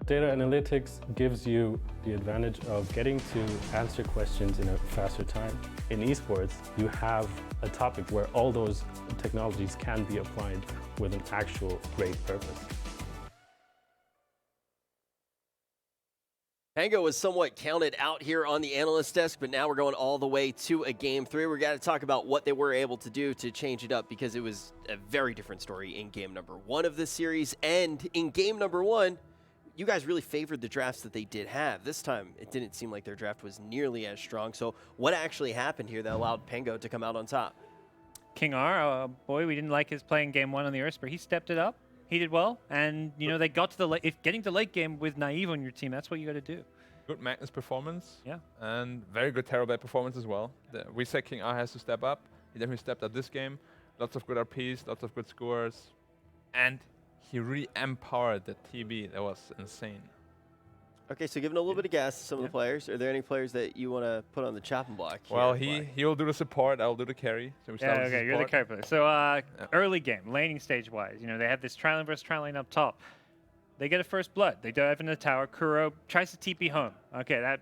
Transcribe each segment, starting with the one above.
Data analytics gives you the advantage of getting to answer questions in a faster time. In esports, you have a topic where all those technologies can be applied with an actual great purpose. Pango was somewhat counted out here on the analyst desk, but now we're going all the way to a game 3. We're going to talk about what they were able to do to change it up, because it was a very different story in game number 1 of this series. And in game number 1, you guys really favored the drafts that they did have. This time, it didn't seem like their draft was nearly as strong. So what actually happened here that allowed Pango to come out on top? King R, boy, we didn't like his play in game 1 on the Earth, but he stepped it up. He did well, and you know they got to the if getting to late game with Naive on your team, that's what you got to do. Good Magnus performance, yeah, and very good Terrorblade performance as well. We said King R has to step up. He definitely stepped up this game. Lots of good RPs, lots of good scores, and he really empowered the TB. That was insane. Okay, so giving a little bit of gas to some of the players. Are there any players that you want to put on the chopping block? Well, he will do the support. I'll do the carry. So we start with okay, you're the carry player. So early game, laning stage wise, you know they have this tri-lane versus tri-lane up top. They get a first blood. They dive into the tower. Kuro tries to TP home. Okay, that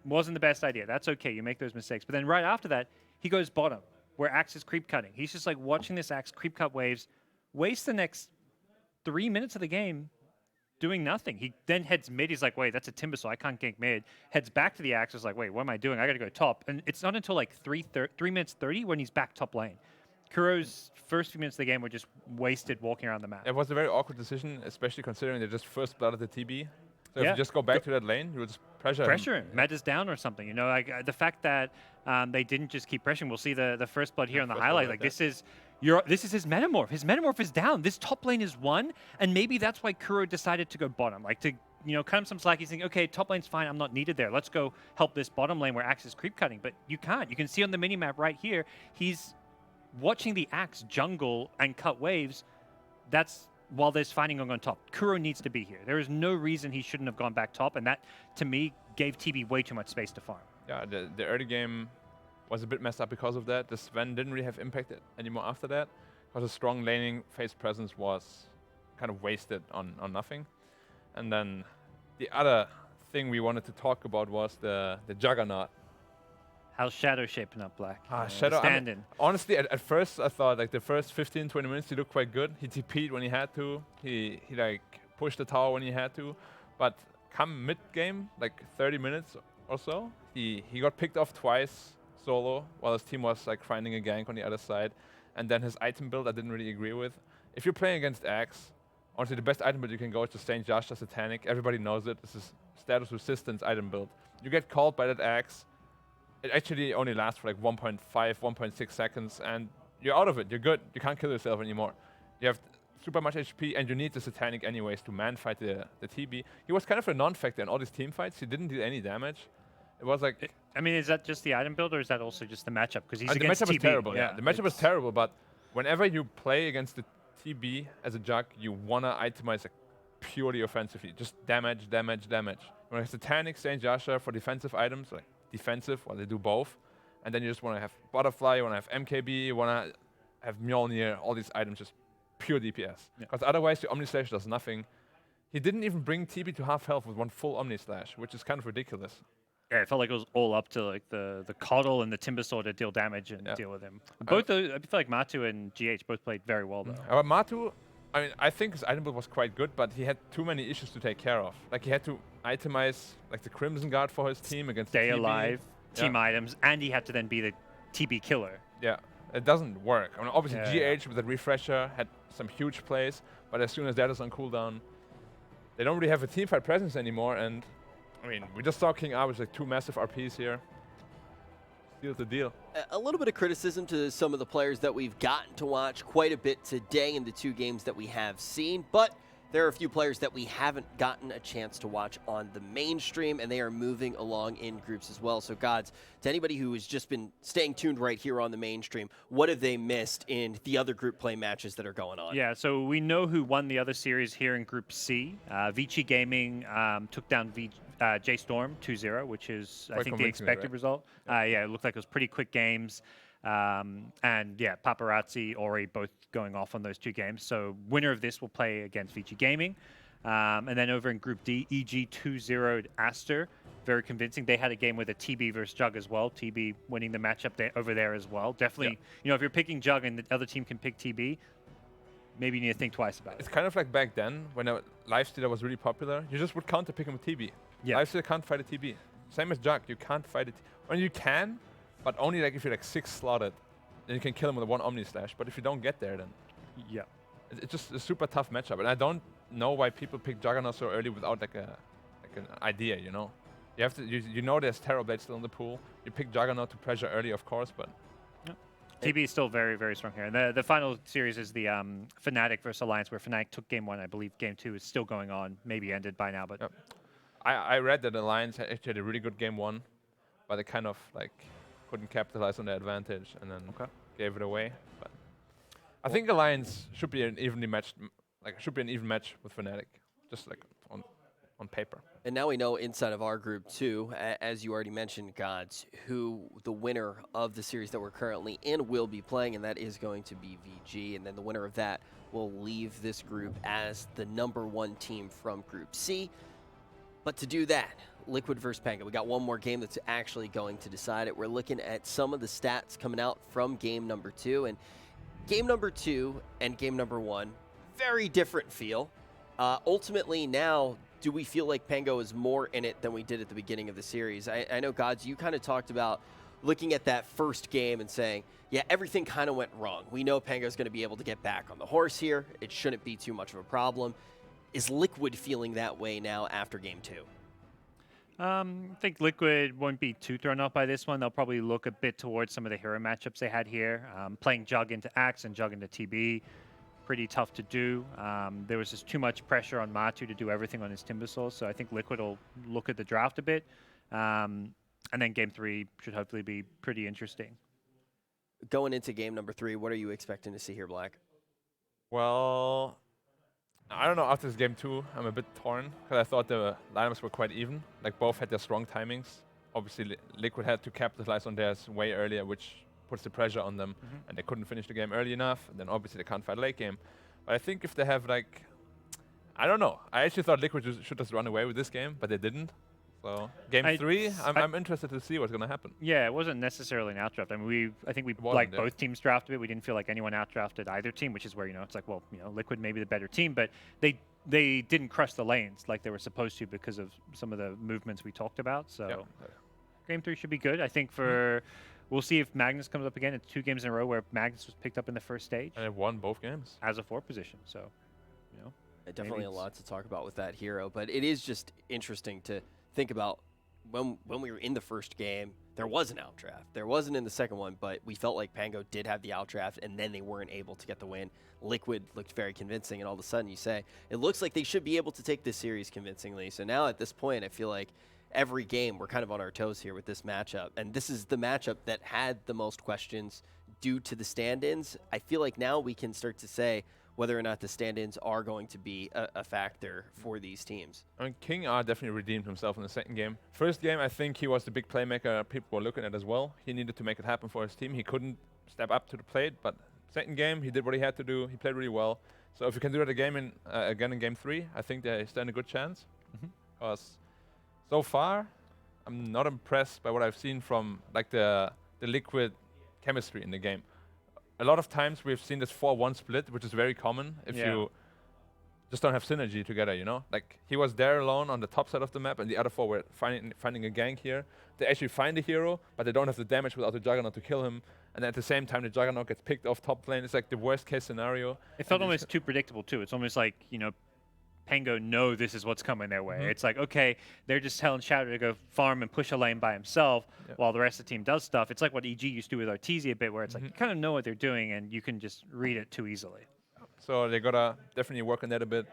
wasn't the best idea. That's okay. You make those mistakes. But then right after that, he goes bottom, where Axe is creep cutting. He's just like watching this Axe creep cut waves, waste the next 3 minutes of the game doing nothing. He then heads mid. He's like, wait, that's a Timbersaw. I can't gank mid. Heads back to the Axe. Is like, wait, what am I doing? I got to go top. And it's not until like 3 minutes 30 when he's back top lane. Kuro's first few minutes of the game were just wasted walking around the map. It was a very awkward decision, especially considering they just first blooded the TB. So if you just go back to that lane, you would just pressure him. Meta's down or something. You know, like the fact that they didn't just keep pressuring. We'll see the first blood here on the highlight. Like this is his metamorph. His metamorph is down. This top lane is won, and maybe that's why Kuro decided to go bottom. Like to cut him some slack. He's thinking, okay, top lane's fine. I'm not needed there. Let's go help this bottom lane where Axe is creep cutting. But you can't. You can see on the minimap right here, he's watching the Axe jungle and cut waves. That's while there's fighting going on top. Kuro needs to be here. There is no reason he shouldn't have gone back top, and that, to me, gave TB way too much space to farm. Yeah, the early game was a bit messed up because of that. The Sven didn't really have impact anymore after that, because a strong laning phase presence was kind of wasted on nothing. And then the other thing we wanted to talk about was the Juggernaut. How's Shadow shaping up, Black? Shadow, standing. Honestly, at first I thought like the first 15-20 minutes he looked quite good. He TP'd when he had to. He like pushed the tower when he had to. But come mid game, like 30 minutes or so, he got picked off twice solo while his team was like finding a gank on the other side. And then his item build I didn't really agree with. If you're playing against Axe, honestly the best item build you can go is to St. Josh Satanic. Everybody knows it. This is status resistance item build. You get called by that Axe. It actually only lasts for like 1.5, 1.6 seconds, and you're out of it. You're good. You can't kill yourself anymore. You have super much HP, and you need the Satanic anyways to man-fight the TB. He was kind of a non-factor in all these team fights. He didn't do any damage. It was like... I mean, is that just the item build, or is that also just the matchup? Because he's against the matchup TB. was terrible, yeah. The matchup was terrible, but whenever you play against the TB as a Jug, you want to itemize like purely offensively. Just damage, damage, damage. When it's Satanic, St. Joshua for defensive items, like defensive, well, they do both. And then you just want to have Butterfly, you want to have MKB, you want to have Mjolnir, all these items, just pure DPS. Because otherwise, the Omni Slash does nothing. He didn't even bring TB to half health with one full Omni Slash, which is kind of ridiculous. Yeah, it felt like it was all up to like the Coddle and the Timbersaw to deal damage and deal with him. Both, I feel like Matu and GH both played very well, though. Matu, I mean, I think his item build was quite good, but he had too many issues to take care of. Like, he had to itemize like the Crimson Guard for his team against Stay the TB. alive, team items, and he had to then be the TB killer. Yeah, it doesn't work. I mean, obviously GH with the refresher had some huge plays, but as soon as that is on cooldown, they don't really have a teamfight presence anymore. And I mean, we just saw King R with like 2 massive RPs here. Sealed the deal. A little bit of criticism to some of the players that we've gotten to watch quite a bit today in the 2 games that we have seen, but there are a few players that we haven't gotten a chance to watch on the mainstream, and they are moving along in groups as well. So, Gods, to anybody who has just been staying tuned right here on the mainstream, what have they missed in the other group play matches that are going on? Yeah, so we know who won the other series here in Group C. Vici Gaming took down J-Storm 2-0, which is, I think, the expected result. Yeah, it looked like it was pretty quick games. And yeah, Paparazzi, Ori both going off on those 2 games. So winner of this will play against Vici Gaming. And then over in Group D, EG 2-0'd Aster. Very convincing. They had a game with a TB versus Jug as well. TB winning the matchup over there as well. Definitely, if you're picking Jug and the other team can pick TB, maybe you need to think twice about it. It's kind of like back then when a Lifestealer was really popular. You just would counter pick him with TB. Yeah. Lifestealer can't fight a TB. Same as Jug. You can't fight it. Well, you can, but only like if you're like 6 slotted, then you can kill him with a 1 Omni Slash. But if you don't get there, then it's just a super tough matchup. And I don't know why people pick Juggernaut so early without like an idea. You have to. You know there's Terrorblade still in the pool. You pick Juggernaut to pressure early, of course, but. TB is still very, very strong here. And the final series is the Fnatic versus Alliance, where Fnatic took game 1. I believe game 2 is still going on, maybe ended by now. But I read that Alliance actually had a really good game 1, but they kind of like couldn't capitalize on the advantage and then gave it away. But I think Alliance should be an evenly matched, should be an even match with Fnatic, just like on paper. And now we know inside of our group too, as you already mentioned, Gods, who the winner of the series that we're currently in will be playing, and that is going to be VG. And then the winner of that will leave this group as the #1 team from Group C. But to do that, Liquid versus Pango, we got one more game that's actually going to decide it. We're looking at some of the stats coming out from game number 2. And game number 2 and game number 1, very different feel. Ultimately now, do we feel like Pango is more in it than we did at the beginning of the series? I know, Gods, you kind of talked about looking at that first game and saying, yeah, everything kind of went wrong. We know Pango's going to be able to get back on the horse here. It shouldn't be too much of a problem. Is Liquid feeling that way now after game 2? I think Liquid won't be too thrown off by this one. They'll probably look a bit towards some of the hero matchups they had here. Playing Jug into Axe and Jug into TB. Pretty tough to do. There was just too much pressure on Matu to do everything on his Timbersaw, so I think Liquid will look at the draft a bit. And then game 3 should hopefully be pretty interesting. Going into game number 3, what are you expecting to see here, Black? Well, I don't know. After this game 2, I'm a bit torn, because I thought the lineups were quite even. Like, both had their strong timings. Obviously, Liquid had to capitalize on theirs way earlier, which puts the pressure on them, and they couldn't finish the game early enough, and then obviously they can't fight late game. But I think if they have I don't know. I actually thought Liquid should just run away with this game, but they didn't. So game 3, I'm interested to see what's going to happen. Yeah, it wasn't necessarily an outdraft. I mean, I think we liked both teams drafted it. We didn't feel like anyone outdrafted either team, which is where it's like, well, Liquid may be the better team, but they didn't crush the lanes like they were supposed to because of some of the movements we talked about. So game 3 should be good. I think we'll see if Magnus comes up again. It's 2 games in a row where Magnus was picked up in the first stage. And they've won both games. As a 4 position, so, Definitely a lot to talk about with that hero, but it is just interesting to think about when we were in the first game, there was an outdraft. There wasn't in the second one, but we felt like Pango did have the outdraft, and then they weren't able to get the win. Liquid looked very convincing, and all of a sudden you say, it looks like they should be able to take this series convincingly. So now at this point, I feel like every game we're kind of on our toes here with this matchup, and this is the matchup that had the most questions due to the stand-ins. I feel like now we can start to say whether or not the stand-ins are going to be a factor for these teams. I mean, King R definitely redeemed himself in the second game. First game, I think he was the big playmaker people were looking at as well. He needed to make it happen for his team. He couldn't step up to the plate, but second game, he did what he had to do. He played really well. So if you can do that again in game 3, I think they stand a good chance. Because so far, I'm not impressed by what I've seen from the Liquid chemistry in the game. A lot of times we've seen this 4-1 split, which is very common if you just don't have synergy together, Like, he was there alone on the top side of the map, and the other 4 were finding a gank here. They actually find the hero, but they don't have the damage without the Juggernaut to kill him. And at the same time, the Juggernaut gets picked off top lane. It's like the worst case scenario. It felt almost too predictable, too. It's almost like, Pango know this is what's coming their way. It's like, okay, they're just telling Shadow to go farm and push a lane by himself while the rest of the team does stuff. It's like what EG used to do with Artesia a bit, where it's like you kind of know what they're doing and you can just read it too easily. So they gotta definitely work on that a bit.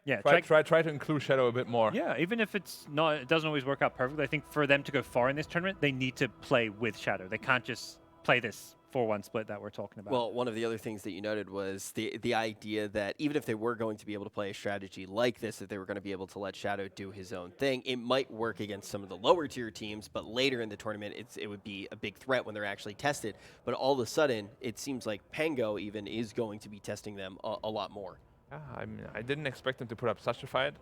Yeah, try to include Shadow a bit more. Yeah, even if it doesn't always work out perfectly. I think for them to go far in this tournament, they need to play with Shadow. They can't just play this 4-1 split that we're talking about. Well, one of the other things that you noted was the idea that even if they were going to be able to play a strategy like this, that they were going to be able to let Shadow do his own thing, it might work against some of the lower tier teams, but later in the tournament, it would be a big threat when they're actually tested. But all of a sudden, it seems like Pango even is going to be testing them a lot more. Yeah, I mean, I didn't expect them to put up such a fight,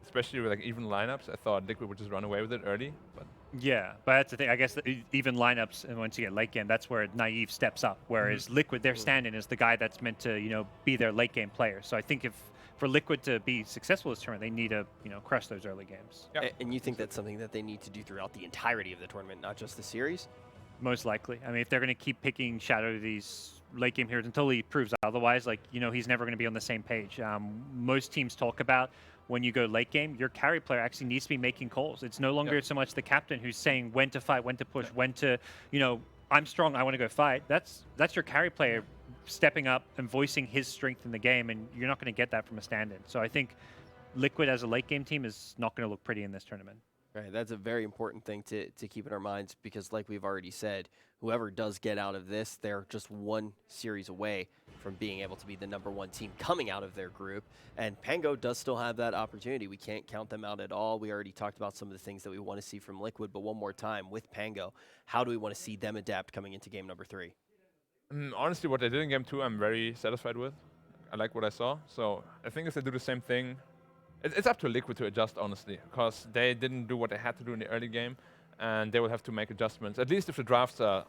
especially with like even lineups. I thought Liquid would just run away with it early, but Yeah, but that's the thing. I guess even lineups, and once you get late game, that's where Naive steps up. Whereas Liquid, their stand-in is the guy that's meant to, be their late game player. So I think if for Liquid to be successful this tournament, they need to, crush those early games. yeah. And you think that's something that they need to do throughout the entirety of the tournament, not just the series? Most likely. I mean, if they're going to keep picking Shadow these late game heroes until he proves otherwise, like, he's never going to be on the same page. Most teams talk about when you go late game, your carry player actually needs to be making calls. It's no longer so much the captain who's saying when to fight, when to push, when to, I'm strong, I want to go fight. That's your carry player stepping up and voicing his strength in the game, and you're not going to get that from a stand-in. So I think Liquid as a late game team is not going to look pretty in this tournament. Right, that's a very important thing to keep in our minds because, like we've already said, whoever does get out of this, they're just one series away from being able to be the #1 team coming out of their group. And Pango does still have that opportunity. We can't count them out at all. We already talked about some of the things that we want to see from Liquid, but one more time with Pango, how do we want to see them adapt coming into game #3? Honestly, what they did in game 2, I'm very satisfied with. I like what I saw. So I think if they do the same thing, it's up to Liquid to adjust, honestly, because they didn't do what they had to do in the early game, and they will have to make adjustments. At least if the drafts are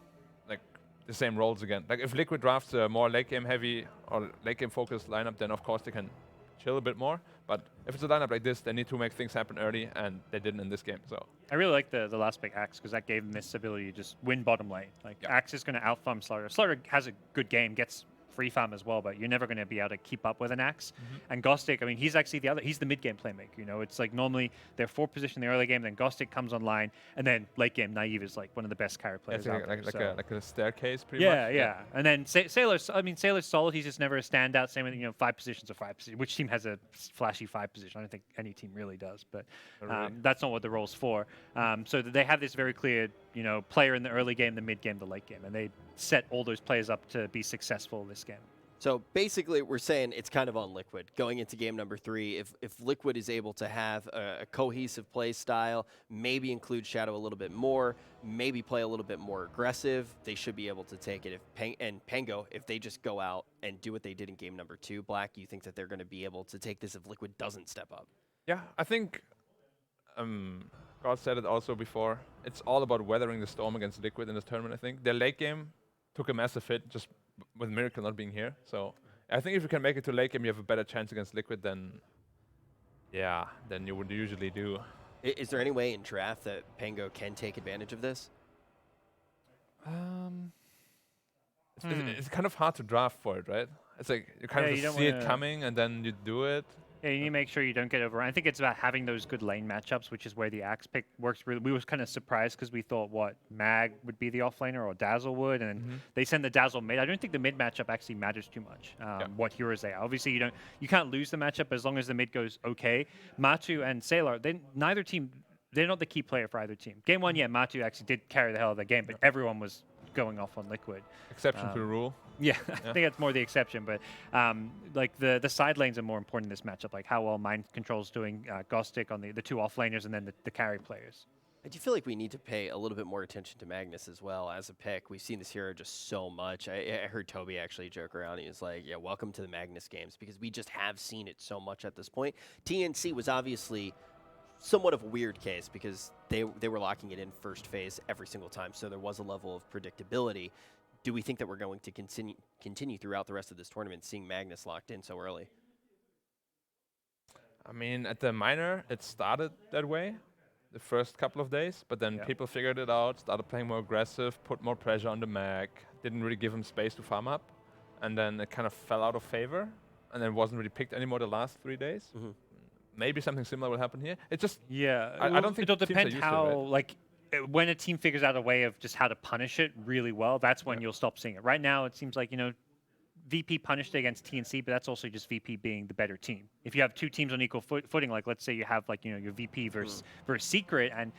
like the same roles again. Like if Liquid drafts a more late game heavy or late game focused lineup, then of course they can chill a bit more. But if it's a lineup like this, they need to make things happen early, and they didn't in this game. So I really like the last pick Axe because that gave them this ability to just win bottom lane. Like Axe is going to outfarm Starladder. Starladder has a good game, gets free farm as well, but you're never going to be able to keep up with an Axe. And Gostic, I mean, he's actually he's the mid game playmaker. It's like normally they're 4 position in the early game, then Gostic comes online, and then late game Naive is like one of the best carry players out there. Like a staircase, pretty much. Yeah. And then Sailor's solid. He's just never a standout. Same with 5 positions or 5 positions. Which team has a flashy 5 position? I don't think any team really does, but that's not what the role's for. So they have this very clear, player in the early game, the mid game, the late game, and they set all those players up to be successful this game. So basically, we're saying it's kind of on Liquid going into game #3. If Liquid is able to have a cohesive play style, maybe include Shadow a little bit more, maybe play a little bit more aggressive, they should be able to take it. And Pango, if they just go out and do what they did in game #2, Black, you think that they're going to be able to take this if Liquid doesn't step up? Yeah, I think God said it also before. It's all about weathering the storm against Liquid in this tournament, I think. Their late game took a massive hit just with Miracle not being here. So I think if you can make it to late game, you have a better chance against Liquid than you would usually do. Is there any way in draft that Pango can take advantage of this? It's kind of hard to draft for it, right? It's like you kind of just see it coming and then you do it. Yeah, you need to make sure you don't get overrun. I think it's about having those good lane matchups, which is where the Axe pick works really. We were kind of surprised because we thought Mag would be the offlaner or Dazzle would, and they send the Dazzle mid. I don't think the mid matchup actually matters too much. What heroes they are. Obviously, you can't lose the matchup as long as the mid goes okay. Matu and Sailor, neither team. They're not the key player for either team. Game 1, Matu actually did carry the hell of the game, but everyone was going off on Liquid. Exception to the rule. Yeah, I think that's more the exception, but like the side lanes are more important in this matchup, like how well Mind Control's doing, Gostic on the 2 offlaners, and then the carry players. I do feel like we need to pay a little bit more attention to Magnus as well as a pick. We've seen this hero just so much. I heard Toby actually joke around. He was like, yeah, welcome to the Magnus games, because we just have seen it so much at this point. TNC was obviously somewhat of a weird case because they were locking it in first phase every single time, so there was a level of predictability. Do we think that we're going to continue throughout the rest of this tournament seeing Magnus locked in so early? I mean, at the minor, it started that way the first couple of days, but then people figured it out, started playing more aggressive, put more pressure on the Mag, didn't really give him space to farm up, and then it kind of fell out of favor, and then wasn't really picked anymore the last 3 days. Maybe something similar will happen here. It just I don't think it'll depend how when a team figures out a way of just how to punish it really well, that's when you'll stop seeing it. Right now, it seems like, VP punished it against TNC, but that's also just VP being the better team. If you have 2 teams on equal footing, like let's say you have your VP versus Secret, and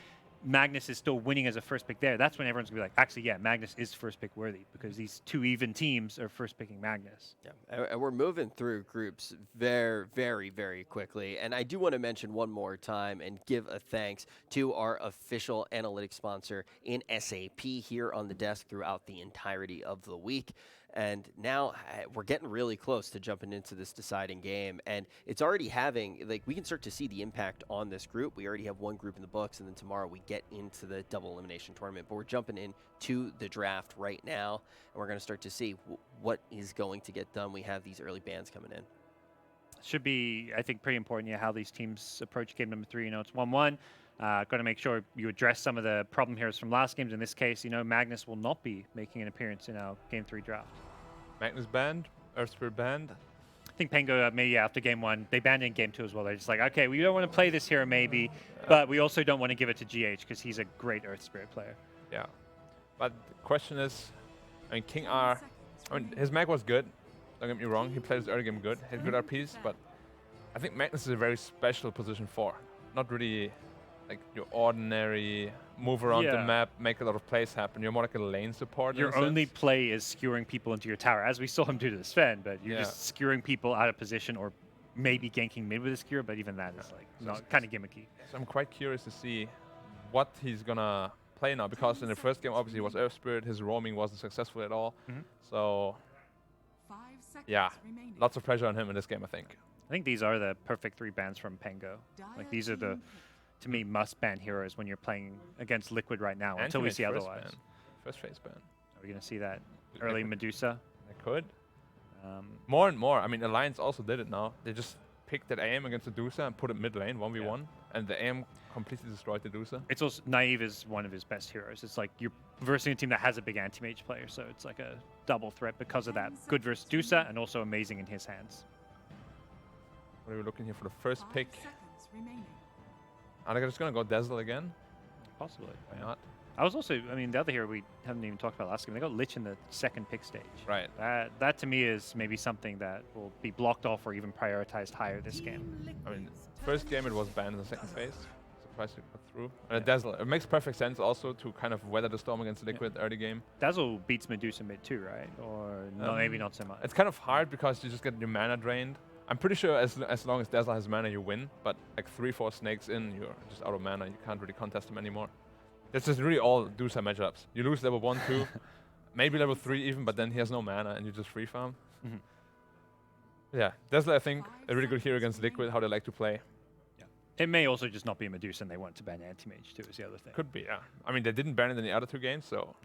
Magnus is still winning as a first pick there, that's when everyone's going to be like, actually, yeah, Magnus is first pick worthy, because these 2 even teams are first picking Magnus. Yeah, and we're moving through groups very, very, very quickly. And I do want to mention one more time and give a thanks to our official analytics sponsor in SAP here on the desk throughout the entirety of the week. And now we're getting really close to jumping into this deciding game. And it's already having, like, we can start to see the impact on this group. We already have one group in the books, and then tomorrow we get into the double elimination tournament. But we're jumping into the draft right now, and we're going to start to see what is going to get done. We have these early bans coming in. Should be, I think, pretty important, how these teams approach game number 3. It's 1-1. Got to make sure you address some of the problem heroes from last games. In this case, Magnus will not be making an appearance in our game 3 draft. Magnus banned, Earthspirit banned. I think Pango, maybe after game 1, they banned it in game 2 as well. They're just like, okay, we don't want to play this hero maybe, but we also don't want to give it to GH because he's a great Earth Spirit player. Yeah. But the question is, King R, his mag was good. Don't get me wrong, he played his early game good, had good RPs, but I think Magnus is a very special position 4. Not really like your ordinary move around the map, make a lot of plays happen. You're more like a lane support. Your only play is skewering people into your tower, as we saw him do to the Sven, but you're just skewering people out of position or maybe ganking mid with a skewer, but even that is like not kind of gimmicky. So I'm quite curious to see what he's gonna play now, because in the first game obviously it was Earth Spirit, his roaming wasn't successful at all. So yeah, lots of pressure on him in this game, I think. I think these are the perfect 3 bans from Pango. Like these are the, to me, must-ban heroes when you're playing against Liquid right now, until we see otherwise. First phase ban. Are we going to see that early Medusa? I could. More and more. I mean, Alliance also did it now. They just picked that aim against Medusa and put it mid lane, 1v1, and the aim completely destroyed Medusa. It's also, Naive is one of his best heroes. It's like you're versing a team that has a big anti-mage player, so it's like a double threat because of that. Good versus Medusa, and also amazing in his hands. What are we looking here for the first pick? Are they just going to go Dazzle again? Possibly. Why not? I was also, I mean, the other hero we haven't even talked about last game, they got Lich in the second pick stage. Right. That to me is maybe something that will be blocked off or even prioritized higher this game. I mean, first game it was banned in the second phase. Surprised it got through. And Dazzle, it makes perfect sense also to kind of weather the storm against Liquid early game. Dazzle beats Medusa mid too, right? Or no, maybe not so much. It's kind of hard because you just get your mana drained. I'm pretty sure as long as Dazzle has mana, you win. But like 3-4 snakes in, you're just out of mana. You can't really contest him anymore. That's just really all Dusa matchups. You lose level 1, 2, maybe level 3 even, but then he has no mana and you just free farm. Yeah, Dazzle, I think, a really good hero against Liquid, how they like to play. Yeah. It may also just not be Medusa and they want to ban anti-mage too, is the other thing. Could be, yeah. I mean, they didn't ban it in the other 2 games, so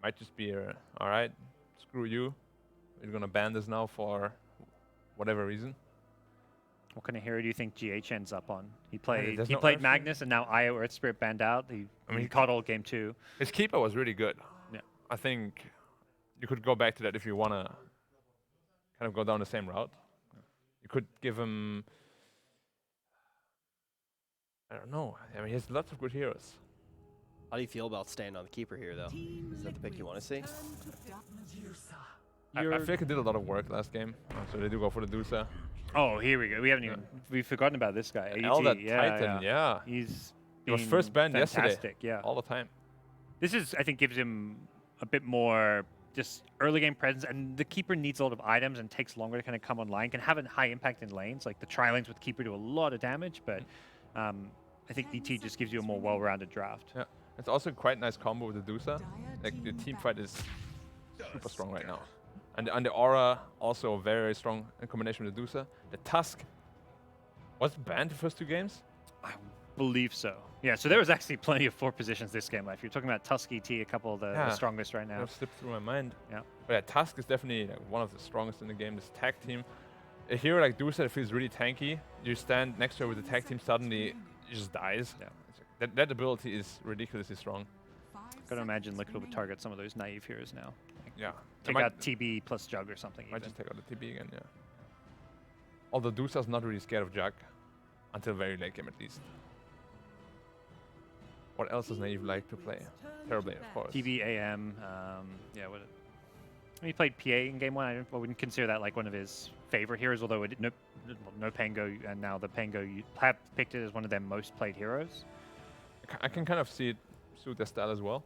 might just be, all right, screw you. We're going to ban this now for whatever reason. What kind of hero do you think GH ends up on? He played Magnus, and now Io Earth Spirit banned out. He caught all game 2. His keeper was really good. Yeah, I think you could go back to that if you want to kind of go down the same route. You could give him, I don't know. I mean, he has lots of good heroes. How do you feel about staying on the keeper here, though? Is that the pick you want to see? I feel like he did a lot of work last game, so they do go for the Dusa. Oh, here we go. We haven't even we've forgotten about this guy. AEG. Titan, yeah. He's he was first banned yesterday. Yeah, all the time. This is, I think, gives him a bit more just early game presence, and the keeper needs a lot of items and takes longer to kind of come online. Can have a high impact in lanes, like the tri-lanes with keeper do a lot of damage, but I think ET just gives you a more well-rounded draft. Yeah, it's also quite a nice combo with the Dusa. Like the team fight is super strong right now. And the Aura also very strong in combination with the Dusa. The Tusk was it banned the first 2 games? I believe so. Yeah, so there was actually plenty of 4 positions this game. If you're talking about Tusk ET, a couple of the strongest right now. That slipped through my mind. Yeah. But yeah, Tusk is definitely like, one of the strongest in the game. This tag team. A hero like Dusa that feels really tanky. You stand next to her with the tag team, suddenly it just dies. Yeah. That ability is ridiculously strong. Gotta imagine Liquid would target some of those naive heroes now. Yeah. Take out TB plus Jug or something. Might just take out the TB again, yeah. Although Dusa's not really scared of Jug. Until very late game at least. What else does Naive like to play? Terribly, of course. TB, AM, yeah, he played PA in game 1. I wouldn't consider that like one of his favorite heroes, although it, no Pango, and now the Pango, you have picked it as one of their most played heroes. I can kind of see it suit their style as well.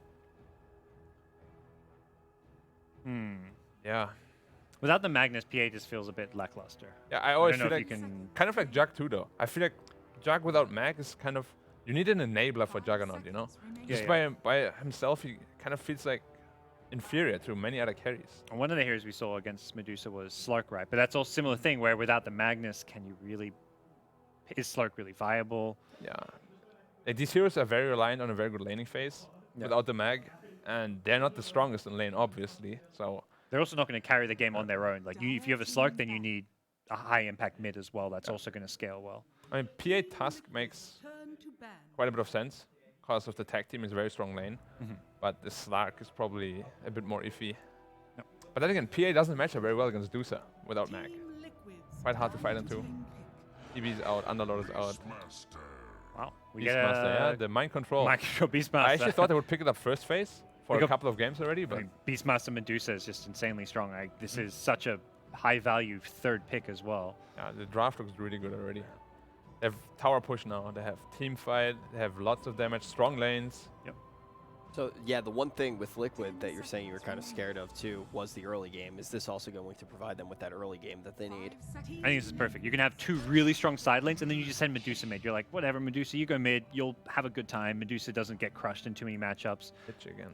Yeah. Without the Magnus, PA just feels a bit lackluster. Yeah, I always feel like you can kind of like Jug too, though. I feel like Jug without Mag is kind of, you need an enabler for Juggernaut, you know? Just by himself, he kind of feels like inferior to many other carries. And one of the heroes we saw against Medusa was Slark, right? But that's also a similar thing where without the Magnus, is Slark really viable? Yeah. Like, these heroes are very reliant on a very good laning phase without the mag, and they're not the strongest in lane, obviously. So they're also not going to carry the game on their own. Like if you have a Slark, then you need a high impact mid as well. That's also going to scale well. I mean, PA Tusk makes quite a bit of sense because of the tag team is a very strong lane, but the Slark is probably a bit more iffy. Yep. But then again, PA doesn't match up very well against Dusa without mag. Quite hard to fight him too. EB's out, Underlord is out. Wow, we Beastmaster, get yeah, the mind control. Beastmaster. I actually thought they would pick it up first phase for a couple of games already, but I mean, Beastmaster Medusa is just insanely strong. Like, this is such a high value third pick as well. yeah, the draft looks really good already. They have tower push now, they have team fight, they have lots of damage, strong lanes. Yep. So yeah, the one thing with Liquid that you're saying you were kind of scared of too was the early game. Is this also going to provide them with that early game that they need? I think this is perfect. You can have two really strong side lanes, and then you just send Medusa mid. You're like, whatever, Medusa, you go mid. You'll have a good time. Medusa doesn't get crushed in too many matchups. Lich again.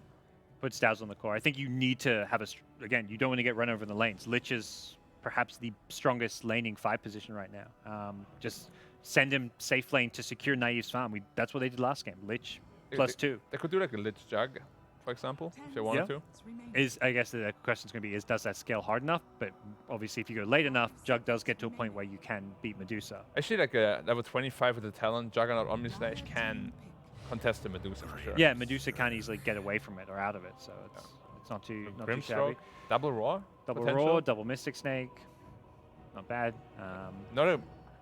Puts Dazzle on the core. I think you need to have again, you don't want to get run over in the lanes. Lich is perhaps the strongest laning 5 position right now. Just send him safe lane to secure Naive's farm. That's what they did last game. Lich +2. They could do like a Lich Jug, for example, if they wanted to. I guess the question's going to be, does that scale hard enough? But obviously, if you go late enough, Jug does get to a point where you can beat Medusa. Actually, like a level 25 with the talent, Juggernaut Omnislash can contest the Medusa for sure. Yeah, Medusa can't easily get away from it or out of it, so it's not too shabby. Grimstroke, double Roar, Double potential. Roar, double Mystic Snake, not bad.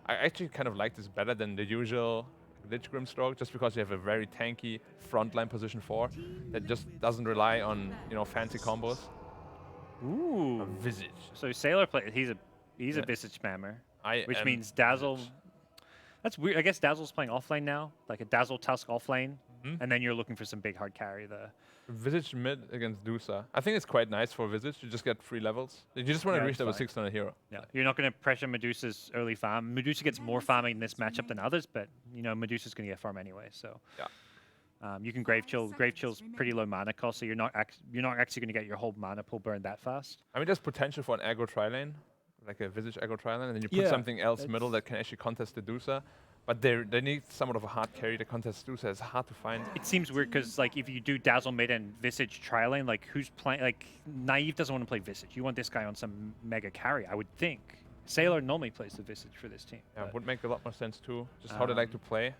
I actually kind of like this better than the usual Lich Grimstroke, just because you have a very tanky frontline position 4 that just doesn't rely on fancy combos. Ooh, A Visage. so Sailor play. He's a Visage spammer, which means Dazzle. Visage. That's weird. I guess Dazzle's playing offlane now, like a Dazzle Tusk offlane, and then you're looking for some big hard carry there. Visage mid against Dusa. I think it's quite nice for Visage to just get 3 levels. You just want to reach level 6 on a hero. Yeah, you're not going to pressure Medusa's early farm. Medusa gets more farming in this matchup than others, but Medusa's going to get farm anyway. So you can Grave Chill. Grave Chill's pretty low mana cost, so you're not actually going to get your whole mana pool burned that fast. I mean, there's potential for an aggro tri-lane, like a Visage aggro tri-lane, and then you put something else middle that can actually contest the Dusa. But they need somewhat of a hard carry to contest Dusa. It's hard to find. It seems weird because like if you do Dazzle mid and Visage tri-lane, like who's playing? Like Naive doesn't want to play Visage. You want this guy on some mega carry, I would think. Sailor normally plays the Visage for this team. Yeah, would make a lot more sense too. Just how they like to play.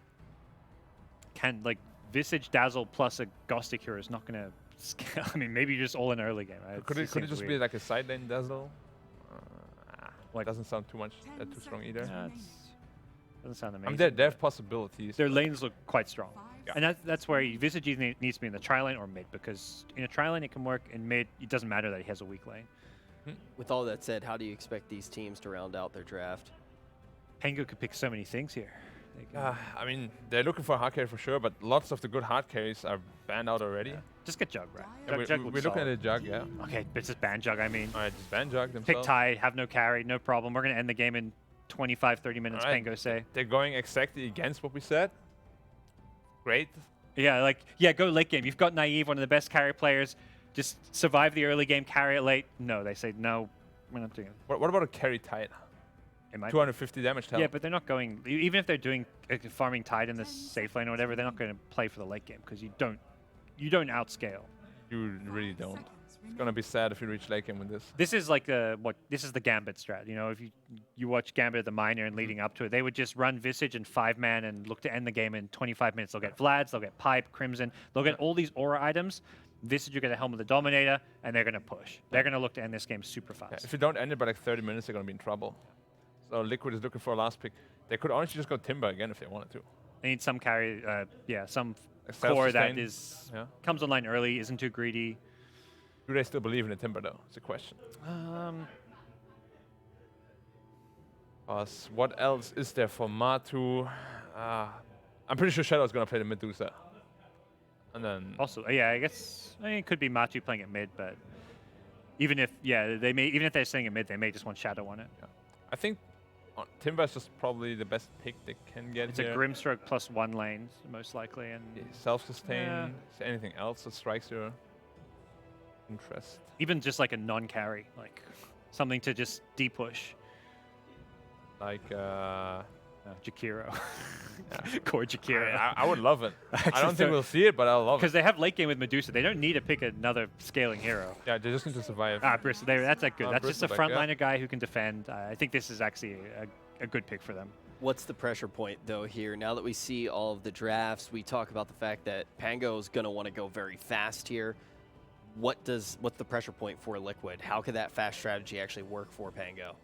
Can like Visage Dazzle plus a Ghostic hero is not going to scale. I mean, maybe just all in early game. Right? Could it just be like a side lane Dazzle? Like doesn't sound too strong either. Yeah, doesn't sound amazing. I mean, they have possibilities. Their lanes look quite strong. Yeah. And that's where Visage needs to be in the tri-lane or mid, because in a tri-lane it can work, in mid it doesn't matter that he has a weak lane. With all that said, how do you expect these teams to round out their draft? Pango could pick so many things here. I mean, they're looking for a hard carry for sure, but lots of the good hard carries are banned out already. Yeah. Just get Jug, right? Yeah, we're looking at a Jug, yeah. Okay, but just ban Jug, I mean. All right, just ban Jug themselves. Pick Tide, have no carry, no problem. We're going to end the game in 25, 30 minutes, right. Pango say. They're going exactly against what we said. Great. Yeah, go late game. You've got Naive, one of the best carry players. Just survive the early game, carry it late. No, they say, no, we're not doing it. What about a carry Tide? It might 250 damage talent. Yeah, but they're not going, even if they're doing farming Tide in the safe lane or whatever, they're not going to play for the late game because you don't outscale. You really don't. It's gonna be sad if you reach late game with this. This is like this is the Gambit strat. If you watch Gambit at the minor and leading up to it, they would just run Visage and 5-man and look to end the game in 25 minutes. They'll get Vlads, they'll get Pipe, Crimson, they'll get all these aura items. Visage, you get a Helm of the Dominator, and they're gonna push. They're gonna look to end this game super fast. Yeah, if you don't end it by like 30 minutes, they're gonna be in trouble. So Liquid is looking for a last pick. They could honestly just go Timber again if they wanted to. They need some carry, some Like core that self-sustain. comes online early, isn't too greedy. Do they still believe in the Timber though? It's a question. What else is there for Matu? I'm pretty sure Shadow's gonna play the Medusa. And then Also, I guess it could be Matu playing at mid, but even if they're staying at mid, they may just want Shadow on it. Yeah. I think Timber is just probably the best pick they can get. It's here. a Grimstroke +1 lane, most likely, and Self-sustain. Is there anything else that strikes you? Interest. Even just like a non-carry, like something to just de-push. Like, Jakiro. Core Jakiro. I would love it. I Actually, don't think we'll see it, but I'll love it. Because they have late game with Medusa. They don't need to pick another scaling hero. Yeah, they just need to survive. Bristle. That's a good. That's just a Bristleback, frontliner guy who can defend. I think this is actually a good pick for them. What's the pressure point, though, here? Now that we see all of the drafts, we talk about the fact that Pango is going to want to go very fast here. What's the pressure point for Liquid? How could that fast strategy actually work for Pango?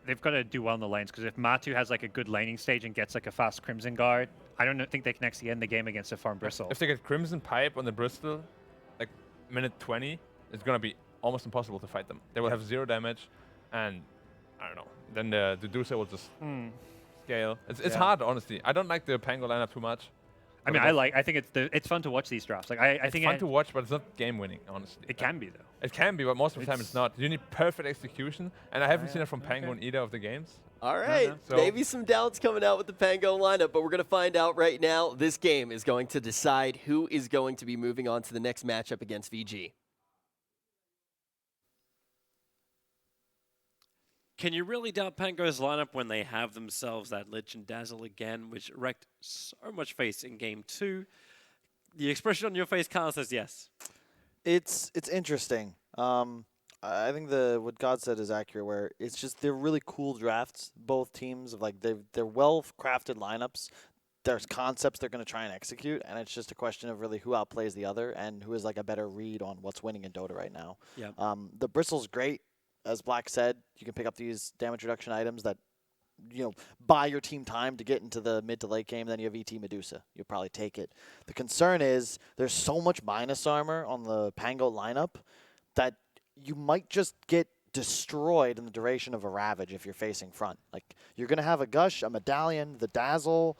They've got to do well in the lanes, because if Matu has like a good laning stage and gets like a fast Crimson Guard, I don't think they can actually end the game against a farm Bristle. If they get Crimson Pipe on the Bristol, like minute 20, it's going to be almost impossible to fight them. They will have 0 damage, and I don't know. Then the Medusa will just scale. It's hard, honestly. I don't like the Pango lineup too much. I mean, I think it's fun to watch these drafts. Like I think it's fun to watch, but it's not game winning, honestly. It can be though. It can be, but most of the time it's not. You need perfect execution, and I haven't seen it from Pango in either of the games. All right, So maybe some doubts coming out with the Pango lineup, but we're going to find out right now. This game is going to decide who is going to be moving on to the next matchup against VG. Can you really doubt Pango's lineup when they have themselves that Lich and Dazzle again, which wrecked so much face in Game 2? The expression on your face, Carl, says yes. It's interesting. I think what God said is accurate. Where it's just they're really cool drafts. Both teams of like they're well crafted lineups. There's concepts they're going to try and execute, and it's just a question of really who outplays the other and who is like a better read on what's winning in Dota right now. Yeah. The Bristle's great. As Black said, you can pick up these damage reduction items that, buy your team time to get into the mid to late game. Then you have ET Medusa. You'll probably take it. The concern is there's so much minus armor on the Pango lineup that you might just get destroyed in the duration of a Ravage if you're facing front. Like, you're going to have a Gush, a Medallion, the Dazzle.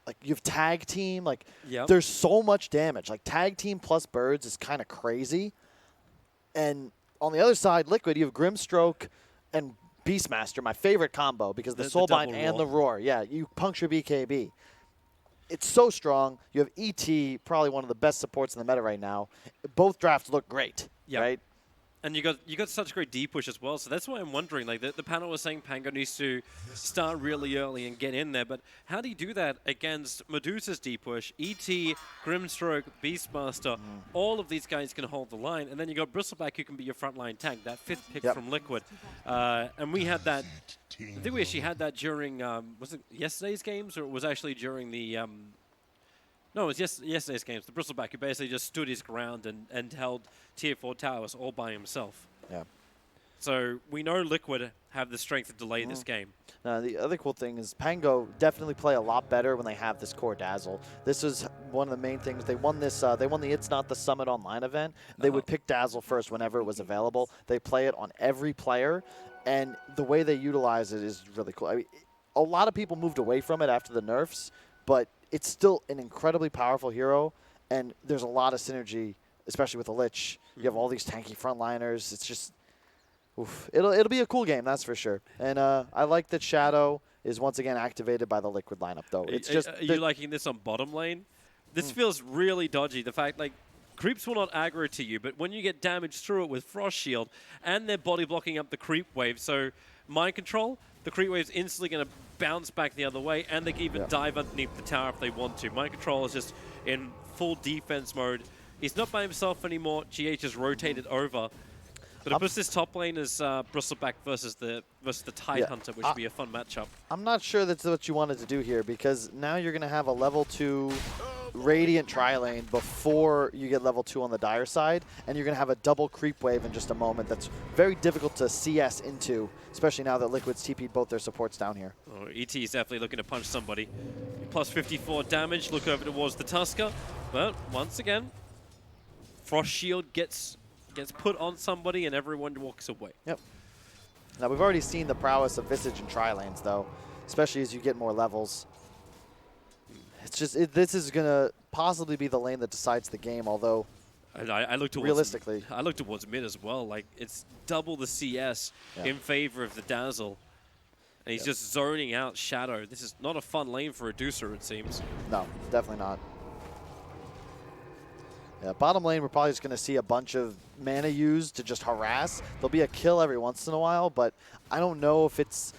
Like, you have Tag Team. Like, there's so much damage. Like, Tag Team plus Birds is kind of crazy. And on the other side, Liquid, you have Grimstroke and Beastmaster, my favorite combo, because the Soulbind and the Roar. Yeah, you puncture BKB. It's so strong. You have ET, probably one of the best supports in the meta right now. Both drafts look great, right? And you got such great D push as well, so that's why I'm wondering. Like the panel was saying, Pango needs to start really early and get in there, but how do you do that against Medusa's D push, ET, Grimstroke, Beastmaster? All of these guys can hold the line, and then you got Bristleback who can be your frontline tank. That 5th pick from Liquid, and we had that. I think we actually had that during was it yesterday's games, or it was actually during the. No, it was yesterday's games. The Bristleback who basically just stood his ground and held Tier 4 towers all by himself. Yeah. So we know Liquid have the strength to delay this game. The other cool thing is Pango definitely play a lot better when they have this core Dazzle. This is one of the main things. They won this. They won the It's Not the Summit Online event. They would pick Dazzle first whenever it was available. They play it on every player, and the way they utilize it is really cool. I mean, a lot of people moved away from it after the nerfs, but it's still an incredibly powerful hero, and there's a lot of synergy, especially with the Lich. You have all these tanky frontliners. It's just, it'll be a cool game, that's for sure. And I like that Shadow is once again activated by the Liquid lineup, though. It's just are you liking this on bottom lane? This feels really dodgy. The fact, like, creeps will not aggro to you, but when you get damage through it with Frost Shield, and they're body blocking up the creep wave, so Mind Control, the creep wave's instantly going to bounce back the other way, and they can even dive underneath the tower if they want to. Mind Control is just in full defense mode. He's not by himself anymore. GH has rotated over. But it puts this top lane as Bristleback versus the Tide Hunter, which would be a fun matchup. I'm not sure that's what you wanted to do here, because now you're going to have a level 2 Radiant tri-lane before you get level 2 on the Dire side, and you're going to have a double creep wave in just a moment that's very difficult to CS into, especially now that Liquid's TP'd both their supports down here. Oh, ET is definitely looking to punch somebody. Plus 54 damage, look over towards the Tusker, but once again, Frost Shield gets put on somebody and everyone walks away. Yep. Now, we've already seen the prowess of Visage in tri-lanes, though, especially as you get more levels. It's just, this is going to possibly be the lane that decides the game, although I look towards realistically. I look towards mid as well. Like, it's double the CS in favor of the Dazzle. And he's just zoning out Shadow. This is not a fun lane for a Deucer, it seems. No, definitely not. Yeah, bottom lane, we're probably just going to see a bunch of mana used to just harass. There'll be a kill every once in a while, but I don't know if it's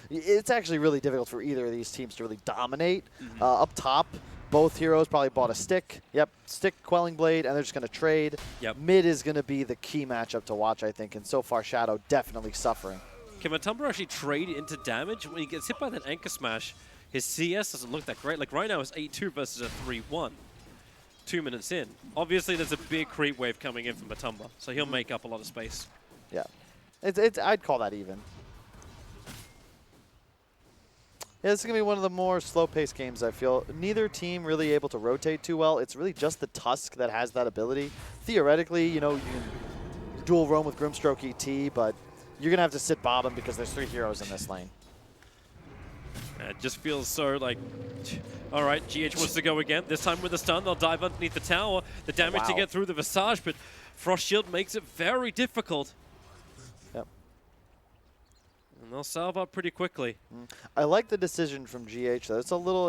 actually really difficult for either of these teams to really dominate. Up top, both heroes probably bought a stick. Yep, stick, Quelling Blade, and they're just going to trade. Yep. Mid is going to be the key matchup to watch, I think, and so far Shadow definitely suffering. Can Matumba actually trade into damage? When he gets hit by that Anchor Smash, his CS doesn't look that great. Like right now it's 8-2 versus a 3-1. 2 minutes in. Obviously there's a big creep wave coming in from Matumba, so he'll make up a lot of space. Yeah, I'd call that even. Yeah, this is going to be one of the more slow-paced games, I feel. Neither team really able to rotate too well. It's really just the Tusk that has that ability. Theoretically, you know, you can dual roam with Grimstroke ET, but you're going to have to sit bottom because there's 3 heroes in this lane. It just feels so like, all right, GH wants to go again. This time with a stun, they'll dive underneath the tower. The damage to get through the Visage, but Frost Shield makes it very difficult. Yep. And they'll salve up pretty quickly. I like the decision from GH, though.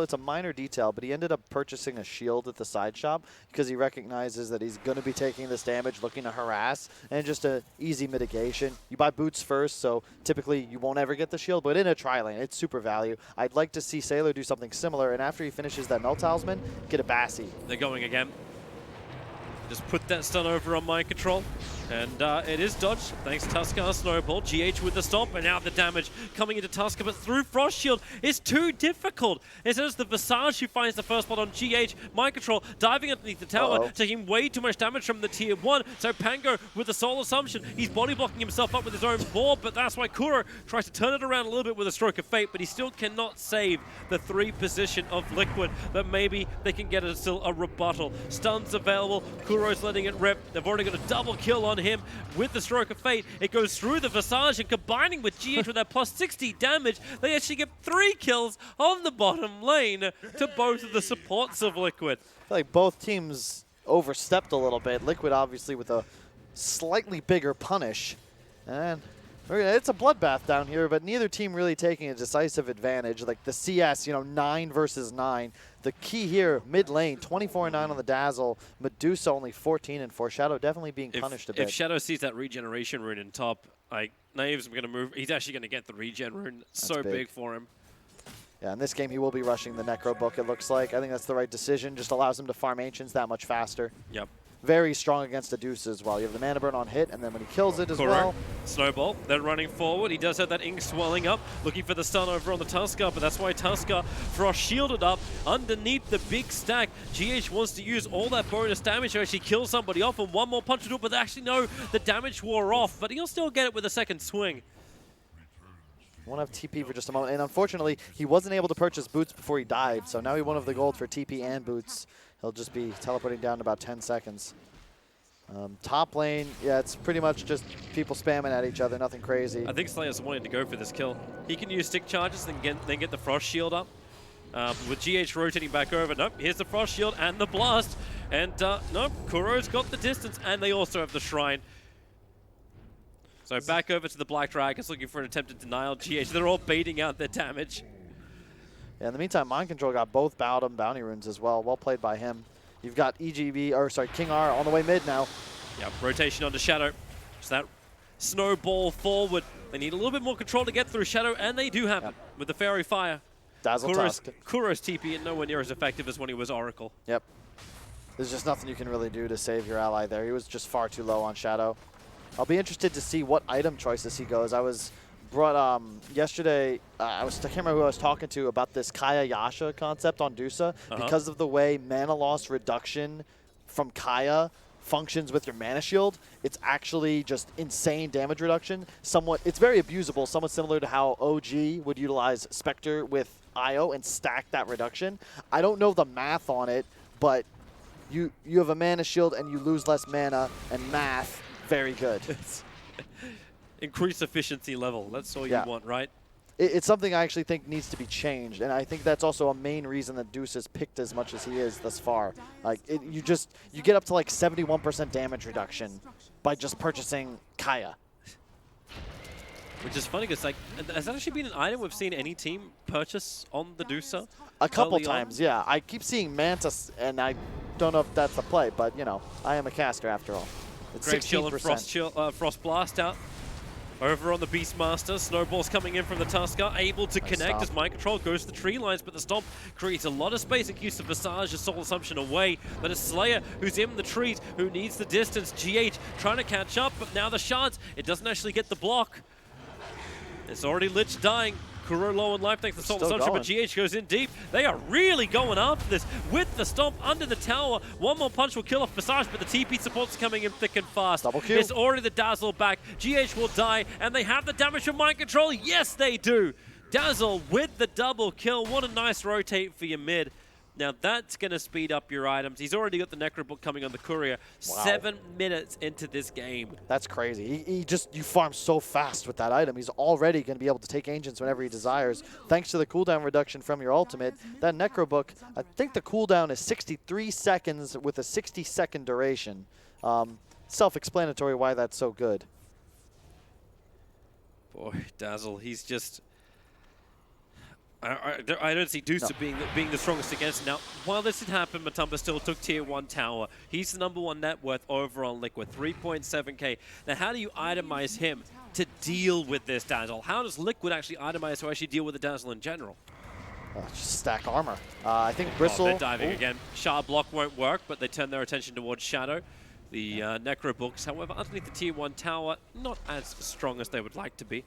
It's a minor detail, but he ended up purchasing a shield at the side shop because he recognizes that he's going to be taking this damage, looking to harass, and just a easy mitigation. You buy boots first, so typically you won't ever get the shield, but in a tri-lane, it's super value. I'd like to see Sailor do something similar, and after he finishes that Null Talisman, get a Bassi. They're going again. Just put that stun over on Mind Control. And it is dodged, thanks to Tusker, Snowball. GH with the stomp, and now the damage coming into Tusker, but through Frost Shield is too difficult. Instead it's the Visage who finds the first spot on GH. Mind Control diving underneath the tower, taking way too much damage from the tier 1. So Pango with the Soul Assumption, he's body blocking himself up with his own board, but that's why Kuro tries to turn it around a little bit with a Stroke of Fate, but he still cannot save the 3 position of Liquid, but maybe they can get it still a rebuttal. Stuns available, Kuro's letting it rip. They've already got a double kill on him with the Stroke of Fate. It goes through the Visage, and combining with GH with that plus 60 damage, they actually get 3 kills on the bottom lane to both of the supports of Liquid. I feel like both teams overstepped a little bit. Liquid obviously with a slightly bigger punish. And it's a bloodbath down here, but neither team really taking a decisive advantage. Like the CS, 9 versus 9. The key here, mid lane, 24-9 on the Dazzle. Medusa only 14-4. Shadow definitely being punished a bit. If Shadow sees that regeneration rune in top, like Naive's going to move. He's actually going to get the regen rune. That's so big for him. Yeah, in this game he will be rushing the Necro Book, it looks like. I think that's the right decision. Just allows him to farm Ancients that much faster. Yep. Very strong against the Deuce as well. You have the mana burn on hit, and then when he kills it as well. Snowball, they're running forward. He does have that ink swelling up, looking for the stun over on the Tusker, but that's why Tusker Frost shielded up underneath the big stack. GH wants to use all that bonus damage to actually kill somebody off, and one more punch to do it, but actually no, the damage wore off, but he'll still get it with a second swing. Won't have TP for just a moment, and unfortunately, he wasn't able to purchase boots before he died, so now he won of the gold for TP and boots. He'll just be teleporting down in about 10 seconds. Top lane, yeah, it's pretty much just people spamming at each other, nothing crazy. I think Slayer's wanting to go for this kill. He can use stick charges, then get the Frost Shield up. With GH rotating back over, nope, here's the Frost Shield and the Blast. And nope, Kuro's got the distance, and they also have the Shrine. So back over to the Black Dragons looking for an attempted denial. GH, they're all baiting out their damage. Yeah, in the meantime, Mind Control got both bounty runes as well. Well played by him. You've got King R on the way mid now. Yep, rotation onto Shadow. Just that snowball forward. They need a little bit more control to get through Shadow, and they do have it with the Fairy Fire. Dazzle Tusk. Kuro's TP and nowhere near as effective as when he was Oracle. Yep. There's just nothing you can really do to save your ally there. He was just far too low on Shadow. I'll be interested to see what item choices he goes. I was brought yesterday, I can't remember who I was talking to about this Kaya Yasha concept on Dusa. Because of the way mana loss reduction from Kaya functions with your mana shield, it's actually just insane damage reduction. It's very abusable, somewhat similar to how OG would utilize Spectre with IO and stack that reduction. I don't know the math on it, but you have a mana shield and you lose less mana, and math, very good. Increase efficiency level. That's all you want, right? It's something I actually think needs to be changed, and I think that's also a main reason that Deuce is picked as much as he is thus far. Like you get up to like 71% damage reduction by just purchasing Kaya. Which is funny because like, has that actually been an item we've seen any team purchase on the Dusa? A couple times, yeah. I keep seeing Mantis, and I don't know if that's the play, but you know, I am a caster after all. It's Great chill 16%. and Frost Blast out. Over on the Beastmaster, Snowball's coming in from the Tusker, able to connect as Mind Control goes to the tree lines, but the Stomp creates a lot of space and keeps the Visage and Soul Assumption away. But it's Slayer who's in the trees, who needs the distance. GH trying to catch up, but now the Shards, it doesn't actually get the block. It's already Lich dying. Kuro low on life thanks to Soul Assumption, but GH goes in deep. They are really going after this with the Stomp under the tower. One more punch will kill off Visage, but the TP support's coming in thick and fast. Double kill. It's already the Dazzle back. GH will die, and they have the damage from Mind Control. Yes, they do. Dazzle with the double kill. What a nice rotate for your mid. Now that's going to speed up your items. He's already got the Necro Book coming on the Courier. Wow. 7 minutes into this game. That's crazy. You farm so fast with that item. He's already going to be able to take Ancients whenever he desires. Thanks to the cooldown reduction from your ultimate, that Necro Book, I think the cooldown is 63 seconds with a 60-second duration. Self-explanatory why that's so good. Boy, Dazzle, he's just... I don't see Deuce being the strongest against him. Now, while this had happened, Matumba still took tier 1 tower. He's the #1 net worth over on Liquid, 3.7k. Now, how do you itemize him to deal with this Dazzle? How does Liquid actually itemize to actually deal with the Dazzle in general? Just stack armor. I think Bristle... Oh, they're diving again. Shard block won't work, but they turn their attention towards Shadow. The Necro Books, however, underneath the tier 1 tower, not as strong as they would like to be.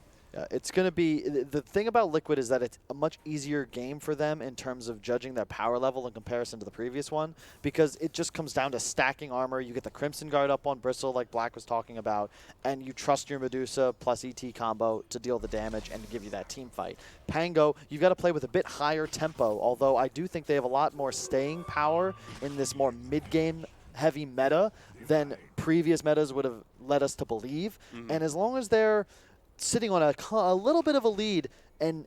It's going to be, the thing about Liquid is that it's a much easier game for them in terms of judging their power level in comparison to the previous one, because it just comes down to stacking armor. You get the Crimson Guard up on Bristle like Black was talking about, and you trust your Medusa plus ET combo to deal the damage and to give you that team fight. Pango, you've got to play with a bit higher tempo, although I do think they have a lot more staying power in this more mid-game heavy meta than previous metas would have led us to believe. And as long as they're sitting on a little bit of a lead and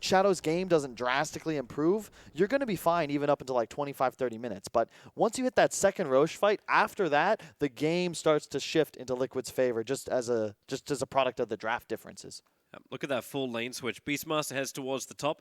Shadow's game doesn't drastically improve, you're going to be fine even up until like 25, 30 minutes. But once you hit that second Roche fight, after that, the game starts to shift into Liquid's favor just as a product of the draft differences. Look at that full lane switch. Beastmaster heads towards the top.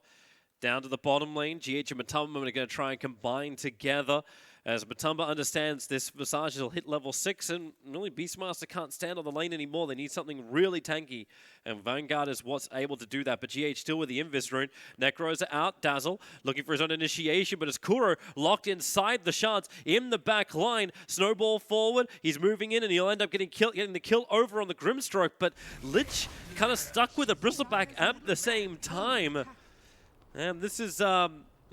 Down to the bottom lane, GH and Matumba are going to try and combine together. As Matumba understands this Visage will hit level 6, and really Beastmaster can't stand on the lane anymore. They need something really tanky, and Vanguard is what's able to do that. But GH still with the Invis rune. Necros are out. Dazzle looking for his own initiation, but as Kuro locked inside the shards in the back line. Snowball forward. He's moving in, and he'll end up getting the kill over on the Grimstroke. But Lich kind of stuck with a Bristleback at the same time. And this is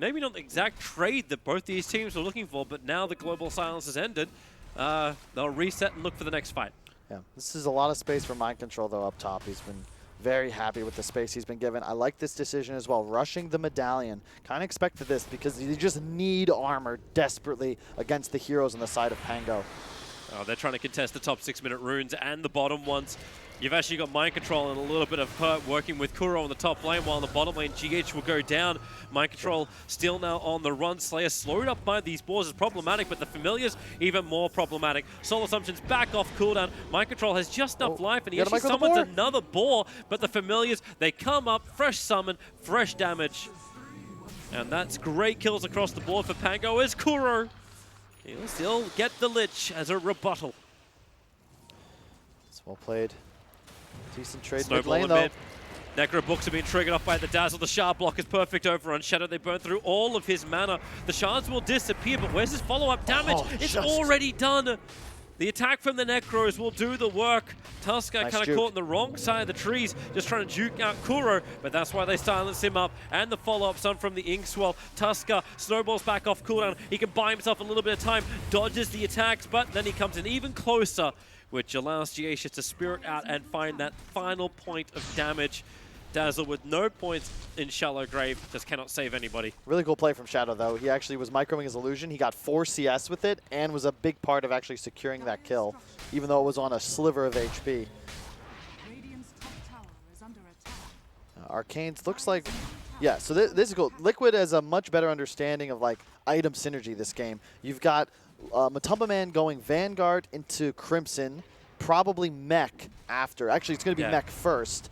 maybe not the exact trade that both these teams were looking for, but now the global silence has ended. They'll reset and look for the next fight. Yeah, this is a lot of space for Mind Control, though, up top. He's been very happy with the space he's been given. I like this decision as well. Rushing the Medallion. Kind of expected this because you just need armor desperately against the heroes on the side of Pango. Oh, they're trying to contest the top 6-minute runes and the bottom ones. You've actually got Mind Control and a little bit of hurt working with Kuro on the top lane, while on the bottom lane, GH will go down. Mind Control still now on the run. Slayer slowed up by these boars is problematic, but the Familiars even more problematic. Soul Assumption's back off cooldown. Mind Control has just enough life, and he actually summons another boar, but the Familiars, they come up, fresh summon, fresh damage. And that's great kills across the board for Pango as Kuro. He'll still get the Lich as a rebuttal. It's well played. Decent trade Snowball mid lane, though. Mid. Necro Books have been triggered off by the Dazzle. The Shard block is perfect over on Shadow. They burn through all of his mana. The Shards will disappear, but where's his follow-up damage? It's already done. The attack from the Necros will do the work. Tusker kind of caught in the wrong side of the trees, just trying to juke out Kuro, but that's why they silence him up. And the follow-up son from the Inkswell. Tusker snowballs back off cooldown. He can buy himself a little bit of time, dodges the attacks, but then he comes in even closer, which allows Giacia to spirit out and find that final point of damage. Dazzle with no points in Shallow Grave, just cannot save anybody. Really cool play from Shadow, though. He actually was microing his illusion. He got 4 CS with it and was a big part of actually securing that kill, even though it was on a sliver of HP. Arcane's looks like... Yeah, so this is cool. Liquid has a much better understanding of like item synergy this game. You've got Matumba Man going Vanguard into Crimson, probably Mech after. Actually, it's going to be Mech first.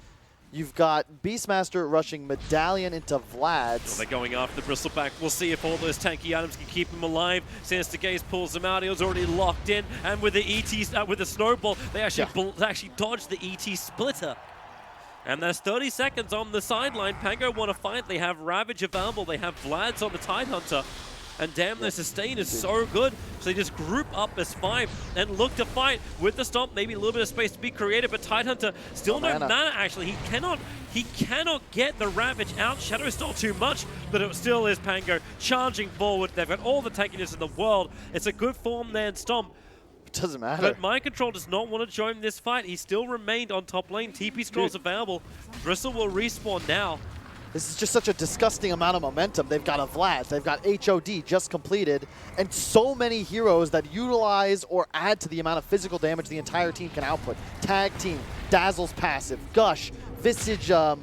You've got Beastmaster rushing Medallion into Vlad's. Well, they're going after the Bristleback. We'll see if all those tanky items can keep him alive. Sinister Gaze pulls him out. He was already locked in, and with the with the snowball, they actually dodged the ET splitter. And there's 30 seconds on the sideline. Pango want to fight. They have Ravage available. They have Vlad's on the Tidehunter. And damn, their sustain is so good. So they just group up as 5 and look to fight with the stomp. Maybe a little bit of space to be created, but Tidehunter still no mana actually. He cannot get the Ravage out. Shadow stole too much, but it still is Pango charging forward. They've got all the tankiness in the world. It's a good form there and stomp. Doesn't matter. But Mind Control does not want to join this fight. He still remained on top lane. TP scrolls available. Bristle will respawn now. This is just such a disgusting amount of momentum. They've got a Vlad, they've got HOD just completed, and so many heroes that utilize or add to the amount of physical damage the entire team can output. Tag team, Dazzle's passive, Gush, Visage, oh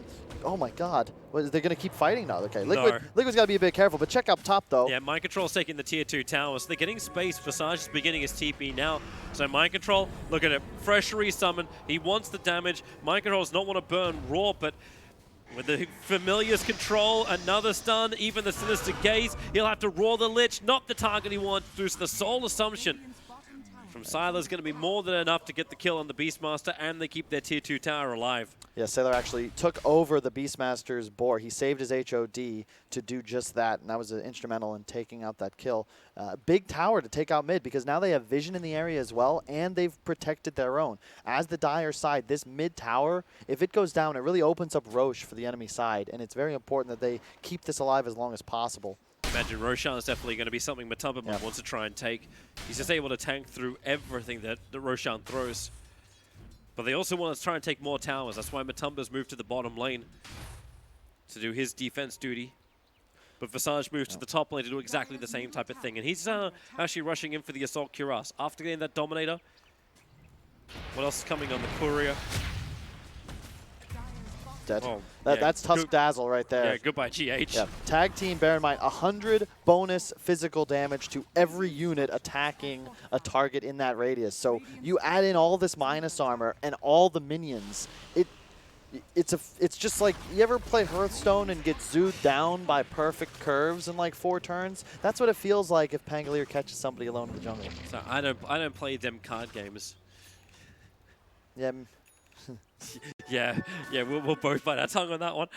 my god. What, they're going to keep fighting now? Okay, Liquid's got to be a bit careful, but check up top though. Yeah, Mind Control's taking the tier 2 towers. They're getting space. Visage is beginning his TP now. So Mind Control, look at it. Fresh resummon. He wants the damage. Mind Control does not want to burn Raw, but with the Familiar's control, another stun, even the Sinister Gaze, he'll have to Roar the Lich, not the target he wants, through the Soul Assumption. From Sylar is going to be more than enough to get the kill on the Beastmaster, and they keep their tier 2 tower alive. Yeah, Sailor actually took over the Beastmaster's boar. He saved his HOD to do just that, and that was instrumental in taking out that kill. Big tower to take out mid, because now they have vision in the area as well, and they've protected their own. As the Dire side, this mid tower, if it goes down, it really opens up Roche for the enemy side, and it's very important that they keep this alive as long as possible. Imagine Roshan is definitely going to be something Matumba wants to try and take. He's just able to tank through everything that Roshan throws. But they also want to try and take more towers. That's why Matumba's moved to the bottom lane to do his defense duty. But Visage moves to the top lane to do exactly the same type of thing. And he's actually rushing in for the Assault Cuirass. After getting that Dominator, what else is coming on the Courier? Dead. Oh, that's Tusk Dazzle right there. Yeah, goodbye, GH. Yeah. Tag team, bear in mind, 100 bonus physical damage to every unit attacking a target in that radius. So you add in all this minus armor and all the minions. It's just like, you ever play Hearthstone and get zooed down by perfect curves in like 4 turns? That's what it feels like if Pangolier catches somebody alone in the jungle. So I don't play them card games. Yeah. yeah, we'll both bite our tongue on that one.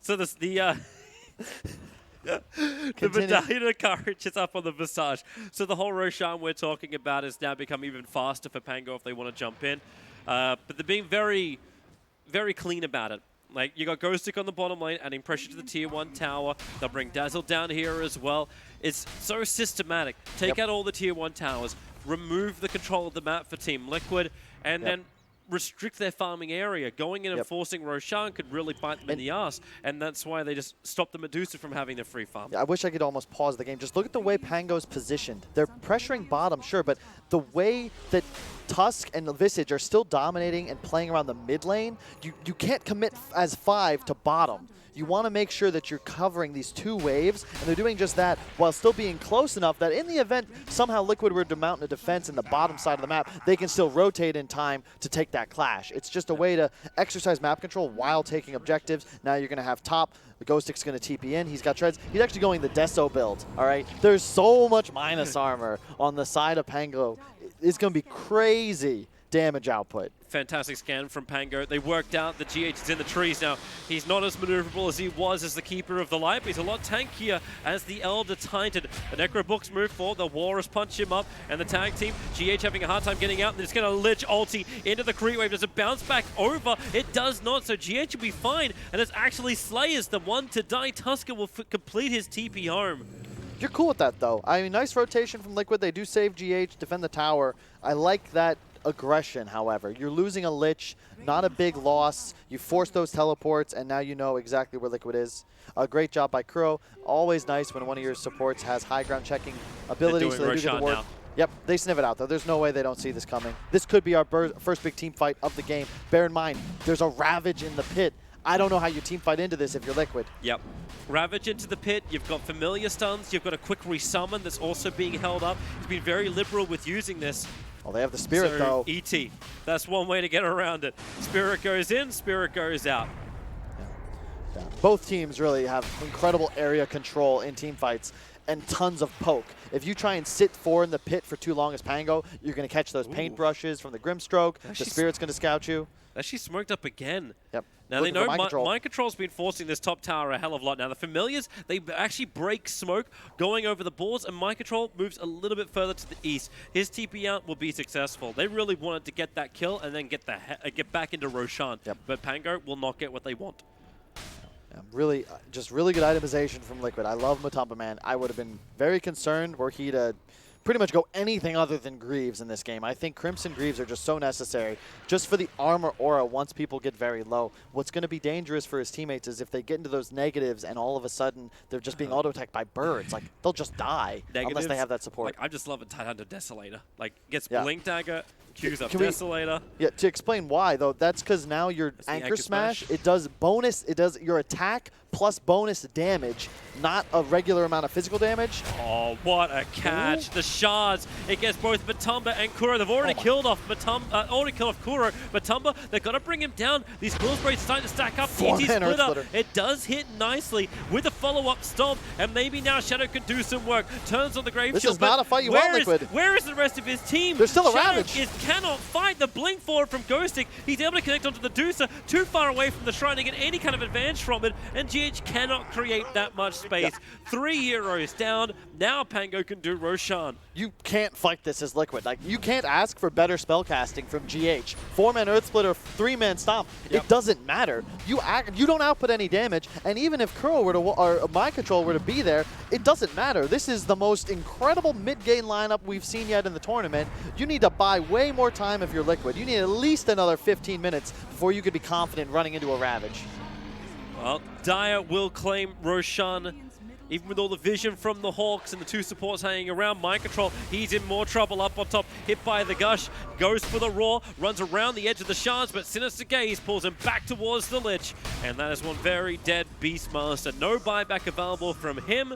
So the Medallion of Courage is up on the Visage. So the whole Roshan we're talking about has now become even faster for Pango if they want to jump in. But they're being very, very clean about it. Like, you got Ghostic on the bottom lane, adding pressure to the tier 1 tower. They'll bring Dazzle down here as well. It's so systematic. Take out all the tier 1 towers, remove the control of the map for Team Liquid, and then restrict their farming area. Going in and forcing Roshan could really bite them in the ass, and that's why they just stopped the Medusa from having their free farm. Yeah, I wish I could almost pause the game. Just look at the way Pango's positioned. They're pressuring bottom, sure, but the way that Tusk and Visage are still dominating and playing around the mid lane, you can't commit as 5 to bottom. You want to make sure that you're covering these 2 waves, and they're doing just that while still being close enough that in the event somehow Liquid were to mount a defense in the bottom side of the map, they can still rotate in time to take that clash. It's just a way to exercise map control while taking objectives. Now you're going to have top. The Ghostic's going to TP in. He's got treads. He's actually going the Deso build, all right? There's so much minus armor on the side of Pango. It's going to be crazy damage output. Fantastic scan from Pango. They worked out the GH is in the trees now. He's not as maneuverable as he was as the Keeper of the Light, but he's a lot tankier as the Elder Titan. The Necro Books move forward. The Walrus punch him up, and the tag team, GH having a hard time getting out. They're just going to Lich ulti into the creep wave. Does it bounce back over? It does not, so GH will be fine, and it's actually Slayers, the one to die. Tusker will complete his TP home. You're cool with that, though. I mean, nice rotation from Liquid. They do save GH, defend the tower. I like that aggression, however. You're losing a Lich, not a big loss. You force those teleports, and now you know exactly where Liquid is. A great job by Kuro. Always nice when one of your supports has high ground checking abilities, so they do the work. Now. Yep, they sniff it out, though. There's no way they don't see this coming. This could be our first big team fight of the game. Bear in mind, there's a Ravage in the pit. I don't know how you team fight into this if you're Liquid. Yep. Ravage into the pit, you've got familiar stuns, you've got a quick resummon that's also being held up. He's been very liberal with using this. Well, they have the Spirit, So though. ET, that's one way to get around it. Spirit goes in, Spirit goes out. Yeah. Both teams really have incredible area control in team fights and tons of poke. If you try and sit 4 in the pit for too long as Pango, you're going to catch those paintbrushes from the Grimstroke. The Spirit's going to scout you. Actually smoked up again. Yep. Now Looking they know for Mind Control's been forcing this top tower a hell of a lot. Now the Familiars, they actually break smoke going over the boards, and Mind Control moves a little bit further to the east. His TP out will be successful. They really wanted to get that kill and then get back into Roshan. Yep. But Pango will not get what they want. Really, just really good itemization from Liquid. I love Matumba, man. I would have been very concerned were he to pretty much go anything other than Greaves in this game. I think Crimson Greaves are just so necessary just for the armor aura once people get very low. What's going to be dangerous for his teammates is if they get into those negatives and all of a sudden they're just being auto-attacked by birds. Like, they'll just die unless they have that support. Like, I'm just loving Tidehunter Desolator. Like, gets Blink Dagger, queues up Can Desolator. Yeah, to explain why, though, that's because now your Anchor Smash, it does your attack plus bonus damage, not a regular amount of physical damage. Oh, what a catch. The shards. It gets both Matumba and Kuro. They've already killed off Kuro. Matumba, they've got to bring him down. These quill sprays starting to stack up. ET Splitter. It does hit nicely with a follow-up stomp, and maybe now Shadow can do some work. Turns on the Grave This Shield. is not a fight you want, Liquid. Where is the rest of his team? There's still a Shadow Ravage. Cannot fight the blink forward from Ghostic. He's able to connect onto the Deucer, too far away from the Shrine to get any kind of advantage from it, and GH cannot create that much space. 3 heroes down. Now Pango can do Roshan. You can't fight this as Liquid. Like, you can't ask for better spellcasting from GH. 4-man Earth Splitter, 3-man Stomp. It doesn't matter. You don't output any damage, and even if Kuro were to, or Mind Control were to be there, it doesn't matter. This is the most incredible mid-game lineup we've seen yet in the tournament. You need to buy way more time if you're Liquid. You need at least another 15 minutes before you could be confident running into a Ravage. Well, Dire will claim Roshan. Even with all the vision from the Hawks and the 2 supports hanging around, Mind Control, he's in more trouble up on top. Hit by the Gush, goes for the Roar, runs around the edge of the shards, but Sinister Gaze pulls him back towards the Lich. And that is one very dead Beastmaster. No buyback available from him.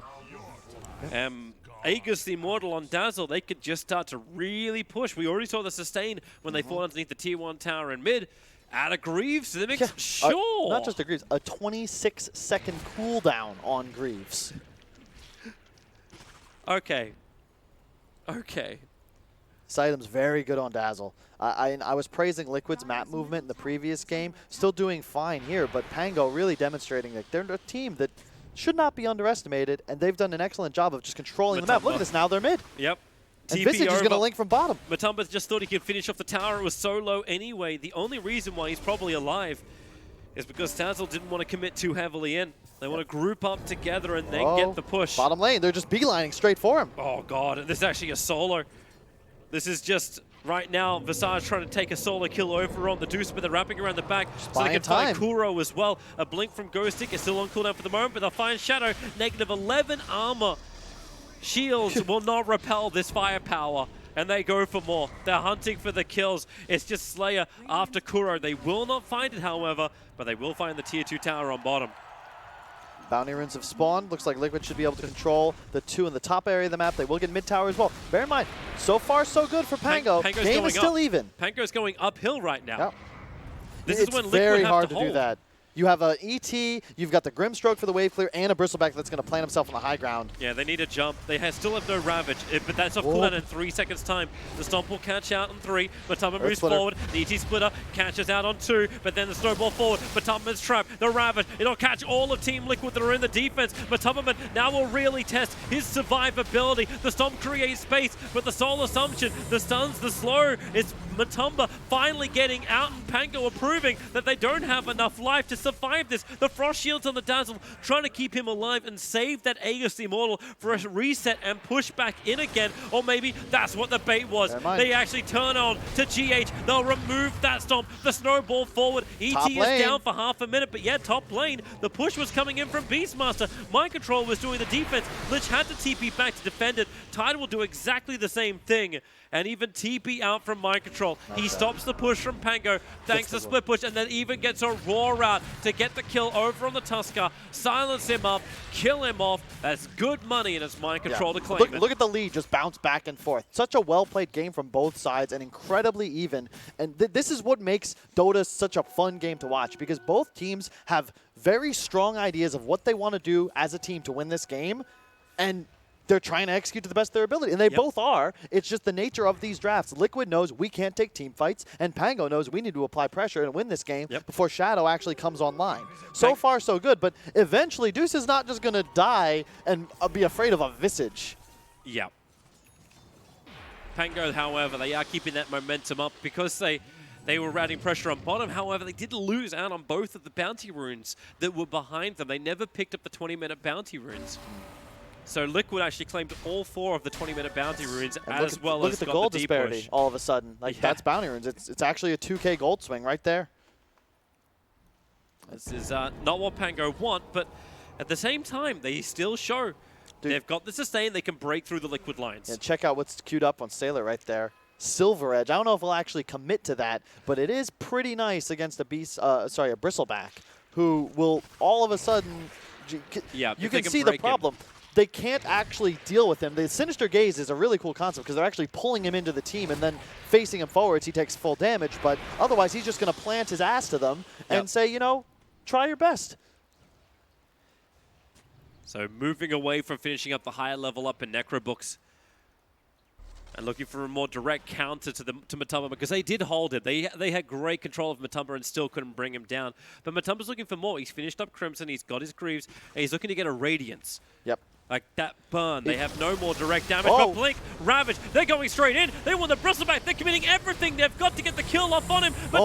Aegis the Immortal on Dazzle, they could just start to really push. We already saw the sustain when they fought underneath the tier 1 tower in mid. Out of Greaves to the mix, sure. Not just a Greaves, a 26-second cooldown on Greaves. Okay. Okay. This item's very good on Dazzle. I was praising Liquid's map movement in the previous game, still doing fine here, but Pango really demonstrating that they're a team that should not be underestimated, and they've done an excellent job of just controlling the map. Look at this, now they're mid. Yep. And Visage is going to link from bottom. Matumba just thought he could finish off the tower. It was so low anyway. The only reason why he's probably alive is because Dazzle didn't want to commit too heavily in. They want to group up together and then get the push. Bottom lane, they're just beelining straight for him. Oh god, this is actually a solo. This is just, right now, Visage trying to take a solo kill over on the Deuce, but they're wrapping around the back so they can find Kuro as well. A blink from Ghostic is still on cooldown for the moment, but they'll find Shadow. Negative 11 armor. Shields will not repel this firepower, and they go for more. They're hunting for the kills. It's just Slayer after Kuro. They will not find it, however, but they will find the tier 2 tower on bottom. Bounty runes have spawned. Looks like Liquid should be able to control the 2 in the top area of the map. They will get mid tower as well. Bear in mind, so far so good for Pango. Pango's Game is still even. Pango's going uphill right now. Yep. This it's is when Liquid very have hard to to hold. do that. You have a ET, you've got the Grimstroke for the wave clear, and a Bristleback that's going to plant himself on the high ground. Yeah, they need a jump. They still have no Ravage, but that's off cooldown in 3 seconds time. The Stomp will catch out on 3. Matumba moves forward. The ET Splitter catches out on 2, but then the Snowball forward. Matumba's trapped. The Ravage, it'll catch all of Team Liquid that are in the defense. Matumba now will really test his survivability. The Stomp creates space, but the Soul Assumption, the stuns, the slow, it's Matumba finally getting out, and Pango approving that they don't have enough life to survive this. The Frost Shields on the Dazzle trying to keep him alive and save that Aegis the Immortal for a reset and push back in again. Or maybe that's what the bait was. They actually turn on to GH. They'll remove that Stomp. The Snowball forward. ET is down for half a minute, but yeah, top lane. The push was coming in from Beastmaster. Mind Control was doing the defense. Lich had to TP back to defend it. Tide will do exactly the same thing. And even TP out from Mind Control. He stops the push from Pango thanks to split push, and then even gets a Roar out. to get the kill over on the Tusker, silence him up, kill him off. That's good money, and it's mind control to claim it. Look at the lead just bounce back and forth. Such a well-played game from both sides and incredibly even. And this is what makes Dota such a fun game to watch, because both teams have very strong ideas of what they want to do as a team to win this game, and they're trying to execute to the best of their ability, and they both are. It's just the nature of these drafts. Liquid knows we can't take team fights, and Pango knows we need to apply pressure and win this game before Shadow actually comes online. So far, so good, but eventually Deuce is not just going to die and be afraid of a Visage. Yeah. Pango, however, they are keeping that momentum up because they were routing pressure on bottom. However, they did lose out on both of the bounty runes that were behind them. They never picked up the 20-minute bounty runes. So Liquid actually claimed all 4 of the 20-minute bounty runes, as well look as at the got gold the disparity push. all of a sudden. Like, that's bounty runes. It's actually a 2K gold swing right there. This is not what Pango want, but at the same time, they still show they've got the sustain. They can break through the Liquid lines. And check out what's queued up on Sailor right there. Silver Edge. I don't know if he'll actually commit to that, but it is pretty nice against a Bristleback, who will all of a sudden. You can see the problem. They can't actually deal with him. The Sinister Gaze is a really cool concept because they're actually pulling him into the team and then facing him forwards. He takes full damage, but otherwise he's just going to plant his ass to them and say, you know, try your best. So moving away from finishing up the higher level up in Necrobooks and looking for a more direct counter to Matumba, because they did hold it. They had great control of Matumba and still couldn't bring him down. But Matumba's looking for more. He's finished up Crimson. He's got his Greaves. And he's looking to get a Radiance. Yep. Like that burn. They have no more direct damage. But Blink, Ravage, they're going straight in. They want the Bristleback. They're committing everything. They've got to get the kill off on him. But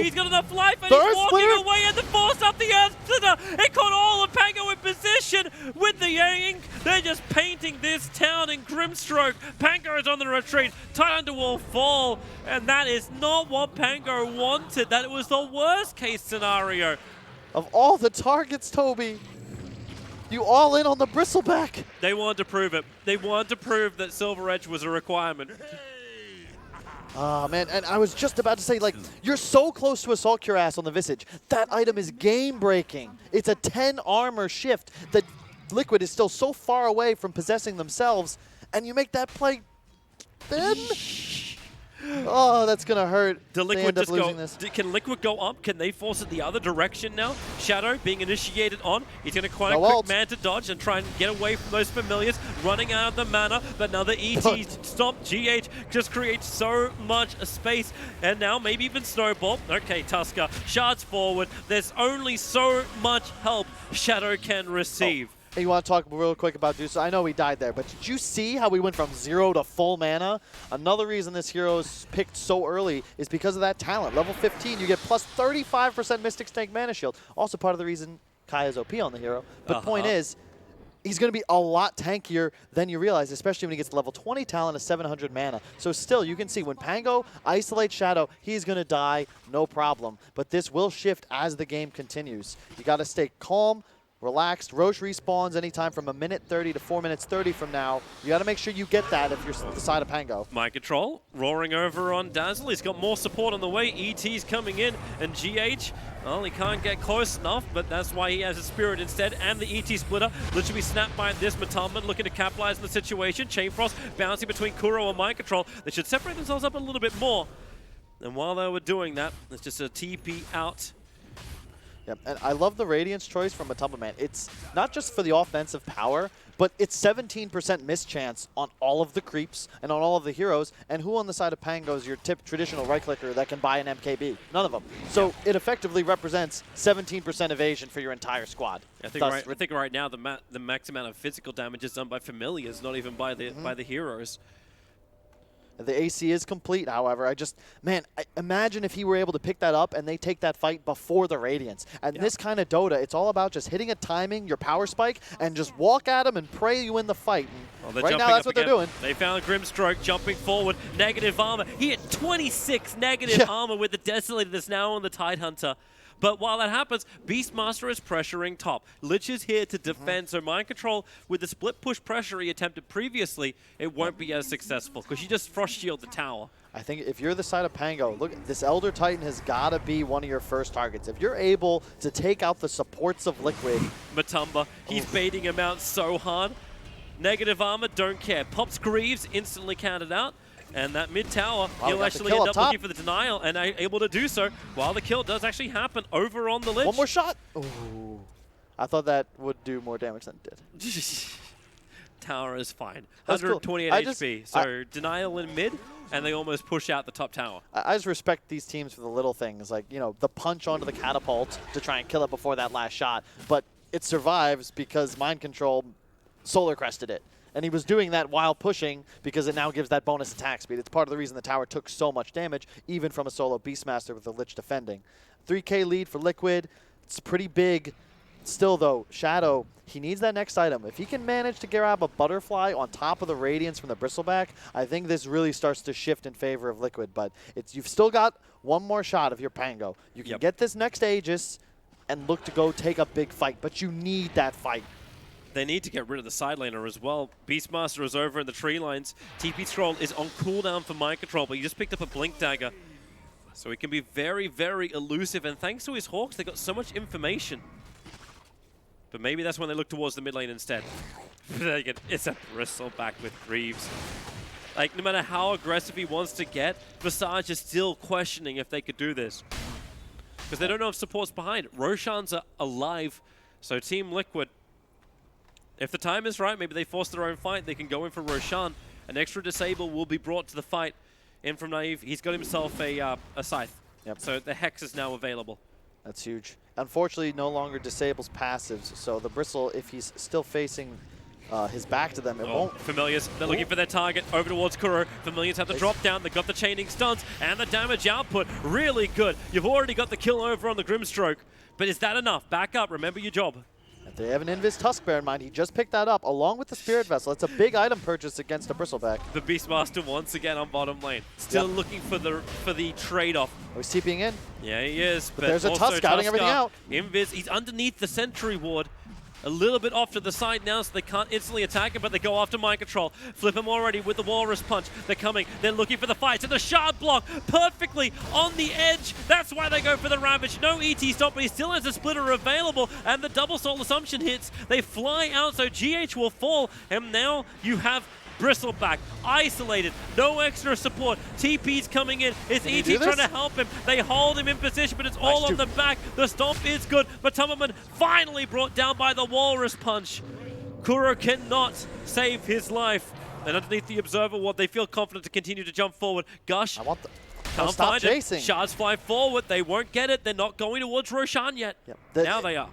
he's got enough life, and he's walking away and the force up the Earth Splitter. It caught all of Pango in position with the ink. They're just painting this town in Grimstroke. Pango is on the retreat. Tight Underwall fall. And that is not what Pango wanted. That was the worst case scenario. Of all the targets, Toby, you all in on the Bristleback. They wanted to prove it. They wanted to prove that Silver Edge was a requirement. Oh, man, and I was just about to say, like, you're so close to Assault Cuirass on the Visage. That item is game-breaking. It's a 10 armor shift that Liquid is still so far away from possessing themselves, and you make that play then? Oh, that's going to hurt. The They Liquid end up just losing go, this. can Liquid go up? Can they force it the other direction now? Shadow being initiated on. He's going to quite a quick man to dodge and try and get away from those familiars. Running out of the mana, but now the ET stop. GH just creates so much space. And now maybe even Snowball. Okay, Tusker. Shards forward. There's only so much help Shadow can receive. Hey, you want to talk real quick about Deuce? I know he died there, but did you see how we went from 0 to full mana? Another reason this hero is picked so early is because of that talent. Level 15, you get plus 35% Mystic Snake Mana Shield. Also part of the reason Kai is OP on the hero. But point is, he's going to be a lot tankier than you realize, especially when he gets level 20 talent of 700 mana. So still, you can see when Pango isolates Shadow, he's going to die, no problem. But this will shift as the game continues. You got to stay calm, relaxed. Roche respawns anytime from 1:30 to 4:30 from now. You got to make sure you get that if you're the side of Pango. Mind control, roaring over on Dazzle. He's got more support on the way. ET's coming in, and GH, well, he can't get close enough, but that's why he has a Spirit instead, and the ET splitter literally snapped by this. Matumba looking to capitalize on the situation. Chainfrost bouncing between Kuro and Mind Control. They should separate themselves up a little bit more. And while they were doing that, it's just a TP out. Yep, and I love the Radiance choice from Matumba, man. It's not just for the offensive power, but it's 17% miss chance on all of the creeps and on all of the heroes. And who on the side of Pango is your traditional right-clicker that can buy an MKB? None of them. So it effectively represents 17% evasion for your entire squad. I think right now the max amount of physical damage is done by familiars, not even by the heroes. The AC is complete, however. Imagine if he were able to pick that up and they take that fight before the Radiance. And this kind of Dota, it's all about just hitting a timing, your power spike, and just walk at him and pray you win the fight. Well, right now, that's what they're doing. They found Grimstroke jumping forward. Negative armor. He had 26 negative armor with the Desolator that's now on the Tidehunter. But while that happens, Beastmaster is pressuring top. Lich is here to defend, so Mind Control, with the split push pressure he attempted previously, it won't be as successful, because you just frost shield the tower. I think if you're the side of Pango, look, this Elder Titan has got to be one of your first targets. If you're able to take out the supports of Liquid. Matumba, he's baiting him out so hard. Negative armor, don't care. Pops Greaves, instantly counted out. And that mid tower, he'll actually end up looking for the denial and able to do so while the kill does actually happen over on the ledge. One more shot. Ooh. I thought that would do more damage than it did. Tower is fine. That's 128 cool. HP. So denial in mid, and they almost push out the top tower. I just respect these teams for the little things, like, you know, the punch onto the catapult to try and kill it before that last shot. But it survives because Mind Control solar crested it. And he was doing that while pushing because it now gives that bonus attack speed. It's part of the reason the tower took so much damage, even from a solo Beastmaster with the Lich defending. 3K lead for Liquid. It's pretty big. Still, though, Shadow, he needs that next item. If he can manage to grab a Butterfly on top of the Radiance from the Bristleback, I think this really starts to shift in favor of Liquid. But you've still got one more shot of your Pango. You can get this next Aegis and look to go take a big fight, but you need that fight. They need to get rid of the side laner as well. Beastmaster is over in the tree lines. TP Scroll is on cooldown for Mind Control, but he just picked up a Blink Dagger. So he can be very, very elusive, and thanks to his Hawks, they got so much information. But maybe that's when they look towards the mid lane instead. It's a Bristleback with Greaves. Like, no matter how aggressive he wants to get, Visage is still questioning if they could do this. Because they don't know if support's behind. Roshan's are alive, so Team Liquid, if the time is right, maybe they force their own fight, they can go in for Roshan. An extra disable will be brought to the fight. In from Naive, he's got himself a Scythe. Yep. So the Hex is now available. That's huge. Unfortunately, no longer disables passives, so the Bristle, if he's still facing his back to them, it won't. Familiars, they're looking for their target over towards Kuro. Familiars have the drop down, they've got the chaining stuns, and the damage output really good. You've already got the kill over on the Grimstroke, but is that enough? Back up, remember your job. If they have an Invis Tusk Bear in mind, he just picked that up along with the Spirit Vessel. It's a big item purchase against a Bristleback. The Beastmaster once again on bottom lane. Still looking for the trade-off. Oh, he's TPing in. Yeah, he is. But there's a Tusk scouting everything out. Invis, he's underneath the Sentry Ward. A little bit off to the side now, so they can't instantly attack him, but they go after Mind Control. Flip him already with the Walrus Punch. They're coming. They're looking for the fights. And the Shard block perfectly on the edge. That's why they go for the Ravage. No ET stop, but he still has a Splitter available. And the Double Soul Assumption hits. They fly out, so GH will fall. And now you have Bristleback, isolated, no extra support. TP's coming in. It's ET trying to help him. They hold him in position, but it's all on the back. The stomp is good, but Tummerman finally brought down by the Walrus Punch. Kuro cannot save his life. And underneath the Observer Ward, they feel confident to continue to jump forward. Gush can't find chasing. Shards fly forward. They won't get it. They're not going towards Roshan yet. Yep. Now they are.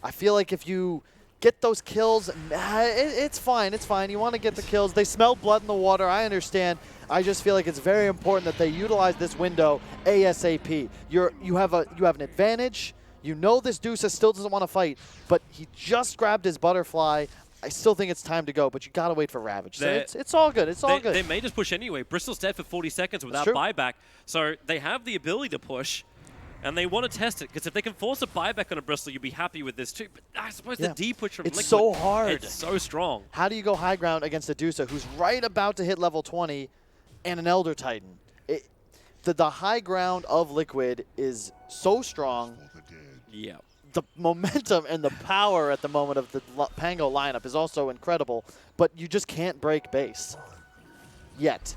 I feel like if you get those kills, it's fine, it's fine. You want to get the kills. They smell blood in the water, I understand. I just feel like it's very important that they utilize this window ASAP. You have an advantage. You know this Deuce still doesn't want to fight, but he just grabbed his Butterfly. I still think it's time to go, but you got to wait for Ravage. So it's all good, it's all good. They may just push anyway. Bristol's dead for 40 seconds without buyback, so they have the ability to push. And they want to test it, because if they can force a buyback on a Bristol, you'll be happy with this too. But I suppose the D push from Liquid, it's so hard. It's so strong. How do you go high ground against a Dusa who's right about to hit level 20 and an Elder Titan? The high ground of Liquid is so strong. Yeah. The momentum and the power at the moment of the Pango lineup is also incredible, but you just can't break base. Yet.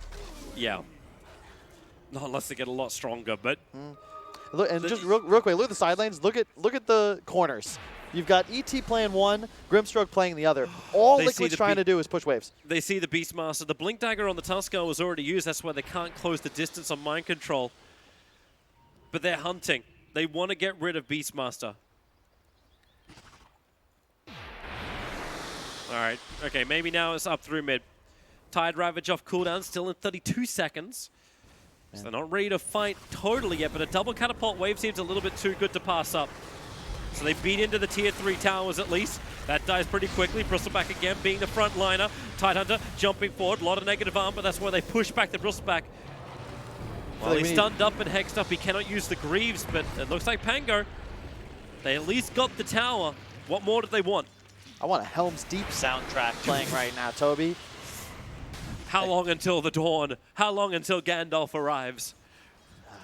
Yeah. Not unless they get a lot stronger, but... Look, and just real quick, look at the side lanes. Look at the corners. You've got ET playing one, Grimstroke playing the other. All Liquid's trying to do is push waves. They see the Beastmaster. The Blink Dagger on the Tusker was already used. That's why they can't close the distance on Mind Control. But they're hunting. They want to get rid of Beastmaster. All right. Okay, maybe now it's up through mid. Tide Ravage off cooldown, still in 32 seconds. So they're not ready to fight totally yet, but a double catapult wave seems a little bit too good to pass up. So they beat into the tier 3 towers at least. That dies pretty quickly. Bristleback again being the front liner. Tidehunter jumping forward. A lot of negative arm, but that's why they push back the Bristleback. Well, he's stunned up and hexed up. He cannot use the Greaves, but it looks like Pango, they at least got the tower. What more do they want? I want a Helm's Deep soundtrack playing right now, Toby. How long until the dawn? How long until Gandalf arrives?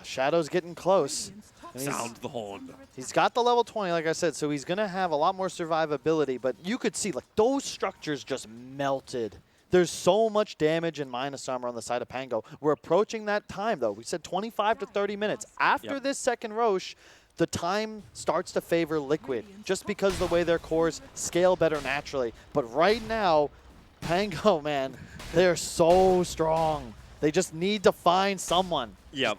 Shadow's getting close. And Sound the horn. He's got the level 20, like I said, so he's going to have a lot more survivability, but you could see, like, those structures just melted. There's so much damage and minus armor on the side of Pango. We're approaching that time, though. We said 25 to 30 minutes. After this second Roche, the time starts to favor Liquid, just because of the way their cores scale better naturally. But right now, Pango, man, they're so strong. They just need to find someone. Yep.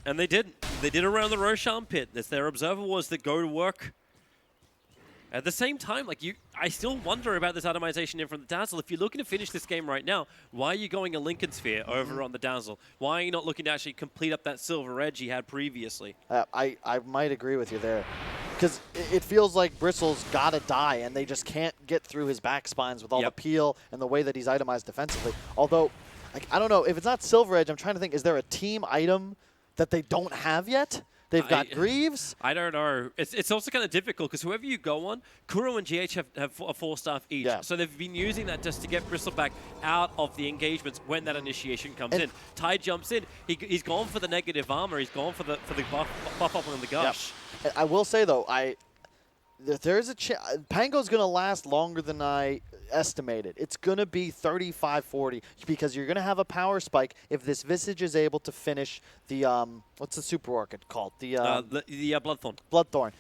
And they did. They did around the Roshan pit. That's their observer was to go to work. At the same time, like I still wonder about this itemization in from the Dazzle. If you're looking to finish this game right now, why are you going a Lincoln Sphere over on the Dazzle? Why are you not looking to actually complete up that silver edge he had previously? I might agree with you there. Because it feels like Bristle's got to die, and they just can't get through his back spines with all the peel and the way that he's itemized defensively. Although, like, I don't know, if it's not silver edge, I'm trying to think, is there a team item that they don't have yet? They've got Greaves. I don't know. It's also kind of difficult because whoever you go on, Kuro and GH have a 4-staff each. Yeah. So they've been using that just to get Bristleback out of the engagements when that initiation comes in. Ty jumps in. He's gone for the negative armor. He's gone for the buff up on the gush. Yeah. I will say, though, there's a Pango's going to last longer than I estimated. It's going to be 35-40 because you're going to have a power spike if this Visage is able to finish the, what's the super orchid called? The Bloodthorn. Bloodthorn.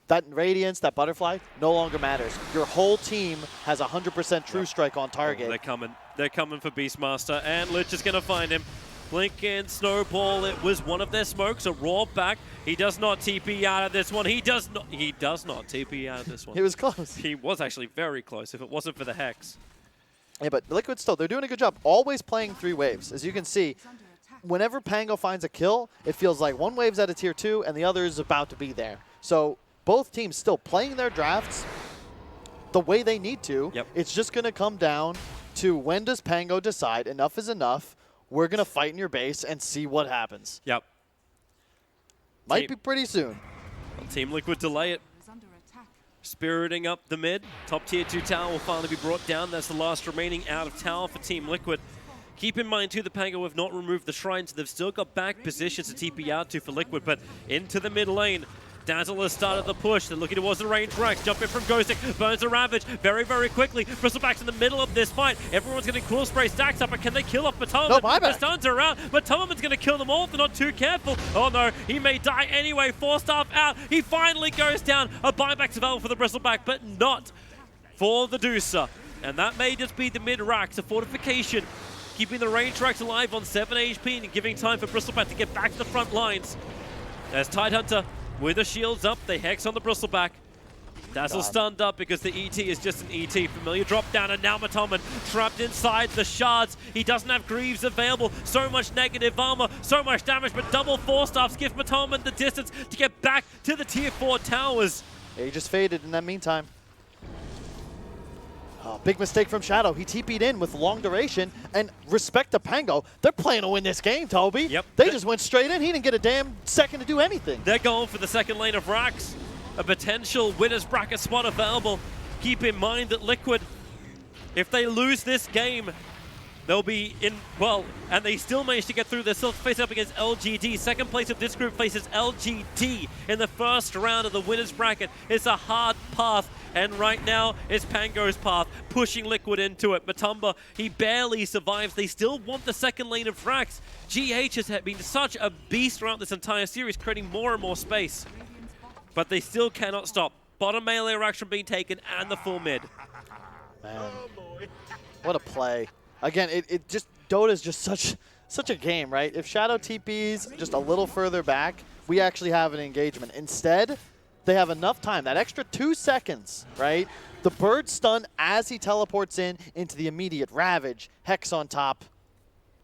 That Radiance, that Butterfly, no longer matters. Your whole team has 100% True Strike on target. They're coming. They're coming for Beastmaster, and Lich is going to find him. Blink and Snowball, it was one of their smokes, a raw back. He does not TP out of this one. He does not TP out of this one. He was close. He was actually very close if it wasn't for the Hex. Yeah, but Liquid still, they're doing a good job. Always playing 3 waves. As you can see, whenever Pango finds a kill, it feels like one wave's at a tier 2 and the other is about to be there. So both teams still playing their drafts the way they need to. Yep. It's just going to come down to when does Pango decide enough is enough. We're going to fight in your base and see what happens. Yep. Might be pretty soon. Well, Team Liquid delay it. Spiriting up the mid. Top tier 2 tower will finally be brought down. That's the last remaining out of tower for Team Liquid. Keep in mind, too, the Pango have not removed the shrines. They've still got back positions to TP out to for Liquid, but into the mid lane. Dazzle has started the push. They're looking towards the range Rex. Jump in from Ghostic. Burns a Ravage very, very quickly. Bristleback's in the middle of this fight. Everyone's getting cool spray stacks up, but can they kill off Matoma? No buyback. The stuns are out. Matoma's going to kill them all if they're not too careful. Oh no, he may die anyway. 4-staff out. He finally goes down. A buyback's available for the Bristleback, but not for the Deucer. And that may just be the mid-racks, a fortification. Keeping the range racks alive on 7 HP and giving time for Bristleback to get back to the front lines. There's Tidehunter. With the shields up, they hex on the Bristleback. Dazzle stunned up because the ET is just an ET. Familiar drop down, and now Matoman trapped inside the shards. He doesn't have Greaves available. So much negative armor, so much damage, but double 4-staffs give Matoman the distance to get back to the tier 4 towers. Yeah, he just faded in that meantime. Oh, big mistake from Shadow. He TP'd in with long duration, and respect to Pango. They're playing to win this game, Toby. Yep. They just went straight in. He didn't get a damn second to do anything. They're going for the second lane of racks. A potential winner's bracket spot available. Keep in mind that Liquid, if they lose this game, they'll be in, well, and they still managed to get through. They're still facing up against LGD. Second place of this group faces LGD in the first round of the winner's bracket. It's a hard path, and right now it's Pango's path, pushing Liquid into it. Matumba, he barely survives. They still want the second lane of racks. GH has been such a beast throughout this entire series, creating more and more space. But they still cannot stop. Bottom melee racks from being taken and the full mid. Man, what a play. Again, it just, Dota's just such a game, right? If Shadow TPs just a little further back, we actually have an engagement. Instead, they have enough time, that extra 2 seconds, right? The bird stun as he teleports into the immediate Ravage, Hex on top,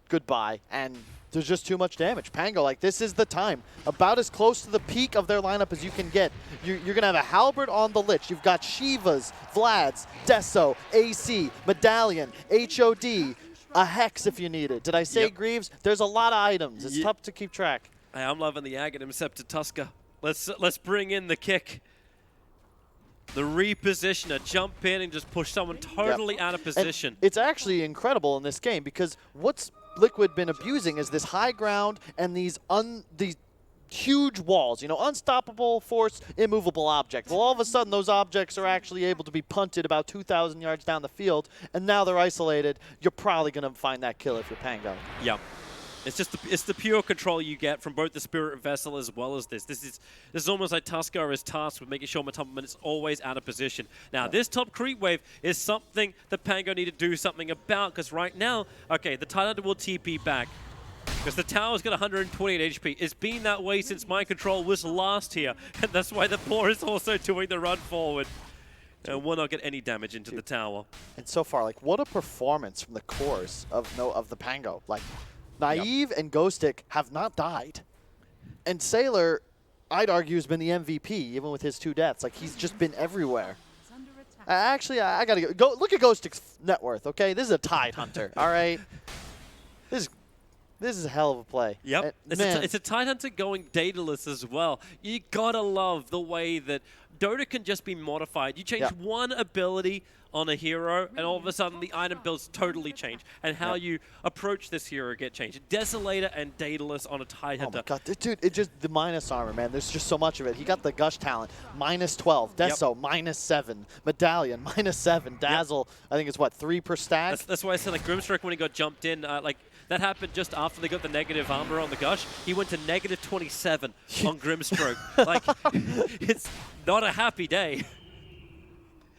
goodbye, and there's just too much damage. Pango, like, this is the time. About as close to the peak of their lineup as you can get. You're going to have a Halberd on the Lich. You've got Shivas, Vlads, Deso, AC, Medallion, HOD, a Hex if you need it. Did I say Greaves? There's a lot of items. It's tough to keep track. Hey, I'm loving the Aghanim Scepter Tusker. Let's bring in the kick. The repositioner, jump in and just push someone totally out of position. And it's actually incredible in this game because what's Liquid been abusing is this high ground and these huge walls, you know, unstoppable force, immovable objects. Well, all of a sudden, those objects are actually able to be punted about 2,000 yards down the field, and now they're isolated. You're probably going to find that kill if you're Pango. Yeah. It's the pure control you get from both the Spirit Vessel as well as this. This is almost like Tusker is tasked with making sure Matumbaman is always out of position. Now, this top creep wave is something that Pango need to do something about, because right now, okay, the Tidehunter will TP back. Because the tower's got 128 HP. It's been that way since Mind Control was last here. And that's why the Boar is also doing the run forward. And will not get any damage into the tower. And so far, like, what a performance from the cores of the Pango. Like, Naive and Ghostic have not died. And Sailor, I'd argue, has been the MVP, even with his 2 deaths. Like, he's just been everywhere. Actually, I got to go. Look at Ghostic's net worth, okay? This is a Tidehunter, all right? This is a hell of a play. Yep. It's a Tidehunter going dataless as well. You gotta love the way that Dota can just be modified. You change one ability on a hero, and all of a sudden the item builds totally change. And how you approach this hero get changed. Desolator and dataless on a Tidehunter. Oh my god, dude, it just, the minus armor, man. There's just so much of it. He got the Gush talent, -12. Deso, -7. Medallion, -7. Dazzle, I think it's what, 3 per stack? That's why I said, like, Grimstroke, when he got jumped in, like, that happened just after they got the negative armor on the Gush. He went to -27 on Grimstroke. Like, it's not a happy day.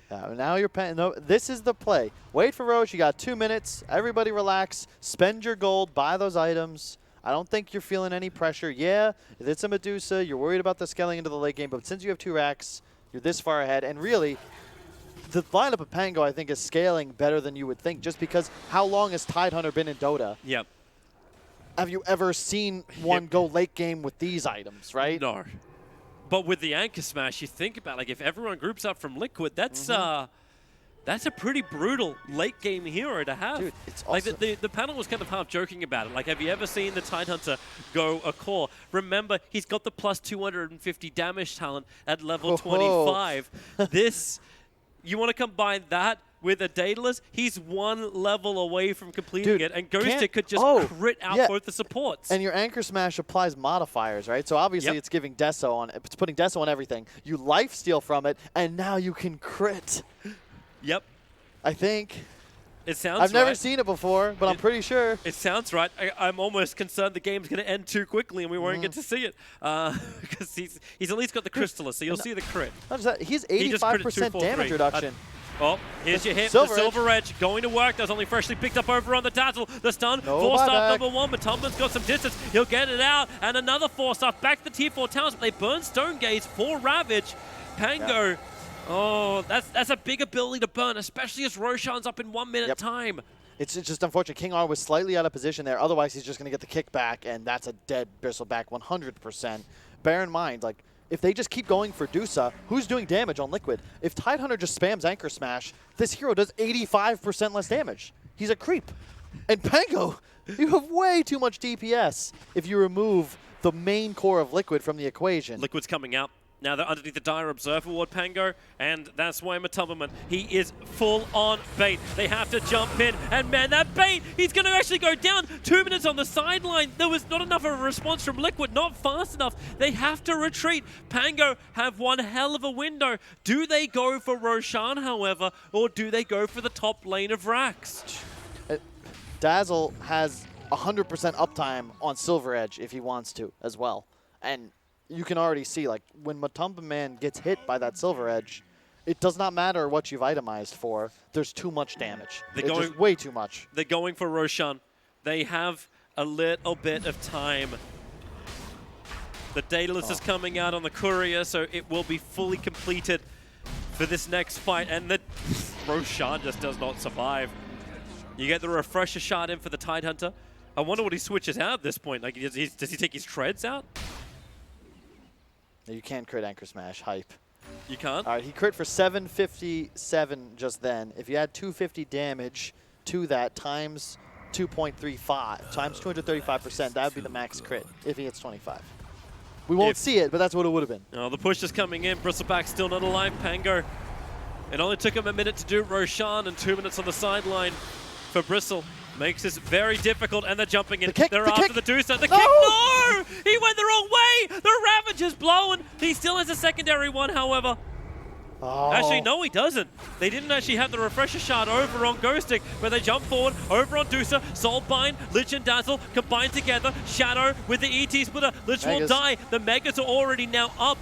Now you're paying. No, this is the play. Wait for Roche. You got 2 minutes. Everybody relax. Spend your gold. Buy those items. I don't think you're feeling any pressure. Yeah, if it's a Medusa, you're worried about the scaling into the late game. But since you have 2 racks, you're this far ahead. And really, the lineup of Pango, I think, is scaling better than you would think. Just because how long has Tidehunter been in Dota? Yep. Have you ever seen one go late game with these items, right? No. But with the Anchor Smash, you think about, like, if everyone groups up from Liquid, that's a pretty brutal late game hero to have. Dude, it's like awesome. the panel was kind of half joking about it. Like, have you ever seen the Tidehunter go a core? Remember, he's got the plus 250 damage talent at level 25. This, you want to combine that with a Daedalus, he's 1 level away from completing it, and Ghostic could just crit out both the supports. And your Anchor Smash applies modifiers, right? So obviously it's giving Deso on, it's putting Deso on everything. You lifesteal from it, and now you can crit. Yep. I think. It sounds I've never seen it before, but I'm pretty sure. It sounds right. I'm almost concerned the game's going to end too quickly and we won't get to see it. Because he's at least got the Crystallis, so you'll see the crit. Not just that, he's 85% damage reduction. Oh, here's your hit. Silver the Silver Edge going to work. That's only freshly picked up over on the Dazzle. The stun. No 4-star #1, but Tumban's got some distance. He'll get it out. And another 4-star back to the tier 4 towers. But they burn Stone Gaze for Ravage. Pango. Oh, that's a big ability to burn, especially as Roshan's up in 1 minute time. It's just unfortunate. King R was slightly out of position there. Otherwise, he's just going to get the kickback, and that's a dead Bristleback 100%. Bear in mind, like, if they just keep going for Dusa, who's doing damage on Liquid? If Tidehunter just spams Anchor Smash, this hero does 85% less damage. He's a creep. And Pango, you have way too much DPS if you remove the main core of Liquid from the equation. Liquid's coming out. Now they're underneath the Dire Observer Ward, Pango, and that's why Matumbaman, he is full on bait. They have to jump in, and man, that bait, he's going to actually go down. 2 minutes on the sideline. There was not enough of a response from Liquid, not fast enough. They have to retreat. Pango have one hell of a window. Do they go for Roshan, however, or do they go for the top lane of Rax? Dazzle has 100% uptime on Silver Edge if he wants to as well. And you can already see, like, when Matumbaman gets hit by that Silver Edge, it does not matter what you've itemized for. There's too much damage. It's just way too much. They're going for Roshan. They have a little bit of time. The Daedalus is coming out on the Courier, so it will be fully completed for this next fight. And the Roshan just does not survive. You get the Refresher shot in for the Tidehunter. I wonder what he switches out at this point. Like, does he take his treads out? You can't crit Anchor Smash. Hype. You can't? All right, he crit for 757 just then. If you add 250 damage to that times 2.35, times 235%, that would be the max crit if he hits 25. We won't see it, but that's what it would have been. Oh, the push is coming in. Bristleback still not alive. Pango It only took him a minute to do Roshan and 2 minutes on the sideline for Bristle. Makes this very difficult, and they're jumping in. They're after the Deucer. The kick, no! He went the wrong way! The Ravage is blown! He still has a secondary one, however. Oh. Actually, no, he doesn't. They didn't actually have the refresher shard over on Ghostic, but they jump forward over on Deucer. Soulbind, Lich and Dazzle combined together. Shadow with the ET splitter. Lich will die. The Megas are already now up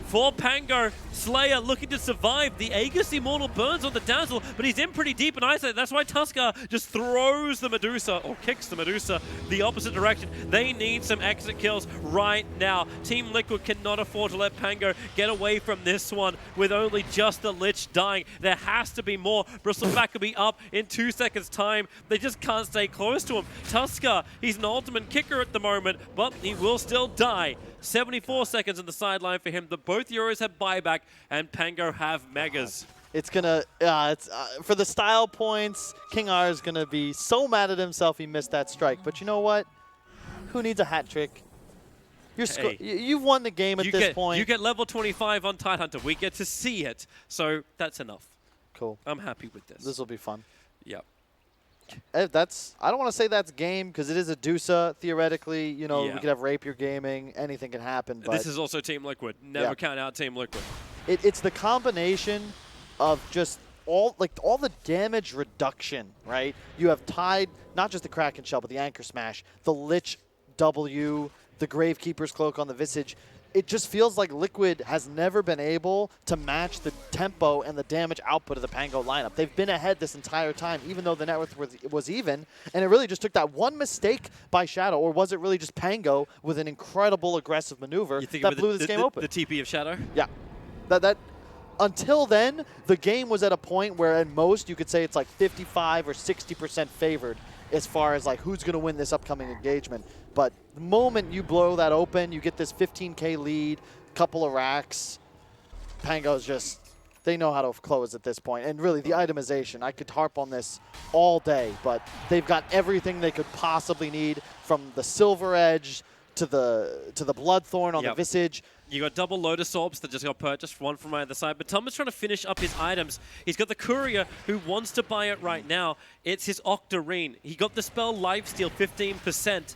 for Pango. Slayer looking to survive. The Aegis Immortal burns on the Dazzle, but he's in pretty deep and isolated. That's why Tuskar just throws the Medusa, or kicks the Medusa, the opposite direction. They need some exit kills right now. Team Liquid cannot afford to let Pango get away from this one with only just the Lich dying. There has to be more. Bristleback will be up in 2 seconds' time. They just can't stay close to him. Tuskar, he's an ultimate kicker at the moment, but he will still die. 74 seconds on the sideline for him. Both Euros have buyback, and Pango have Megas. It's gonna, for the style points, King R is gonna be so mad at himself he missed that strike. But you know what? Who needs a hat trick? You've won the game at this point. You get level 25 on Tidehunter. We get to see it, so that's enough. Cool. I'm happy with this. This will be fun. Yep. I don't want to say that's game because it is a Deucer. Theoretically, you know, we could have Rapier gaming. Anything can happen. But this is also Team Liquid. Never count out Team Liquid. It's the combination of just all the damage reduction, right? You have tied not just the Kraken Shell, but the Anchor Smash, the Lich W, the Gravekeeper's Cloak on the Visage. It just feels like Liquid has never been able to match the tempo and the damage output of the Pango lineup. They've been ahead this entire time, even though the net worth was even, and it really just took that one mistake by Shadow, or was it really just Pango with an incredible aggressive maneuver that blew this game open? The TP of Shadow? Yeah. That until then, the game was at a point where at most you could say it's like 55 or 60% favored as far as like who's going to win this upcoming engagement. But the moment you blow that open, you get this 15K lead, couple of racks. Pango's just, they know how to close at this point. And really, the itemization, I could harp on this all day, but they've got everything they could possibly need, from the Silver Edge to the Bloodthorn on the Visage. You got double Lotus Orbs that just got purchased, one from either side. But Thomas trying to finish up his items. He's got the Courier who wants to buy it right now. It's his Octarine. He got the spell Lifesteal 15%.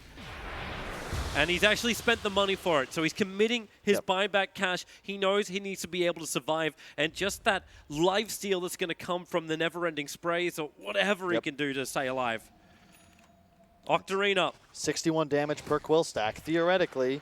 And he's actually spent the money for it. So he's committing his buyback cash. He knows he needs to be able to survive. And just that lifesteal that's going to come from the never-ending sprays or whatever he can do to stay alive. Octarine up. 61 damage per quill stack. Theoretically,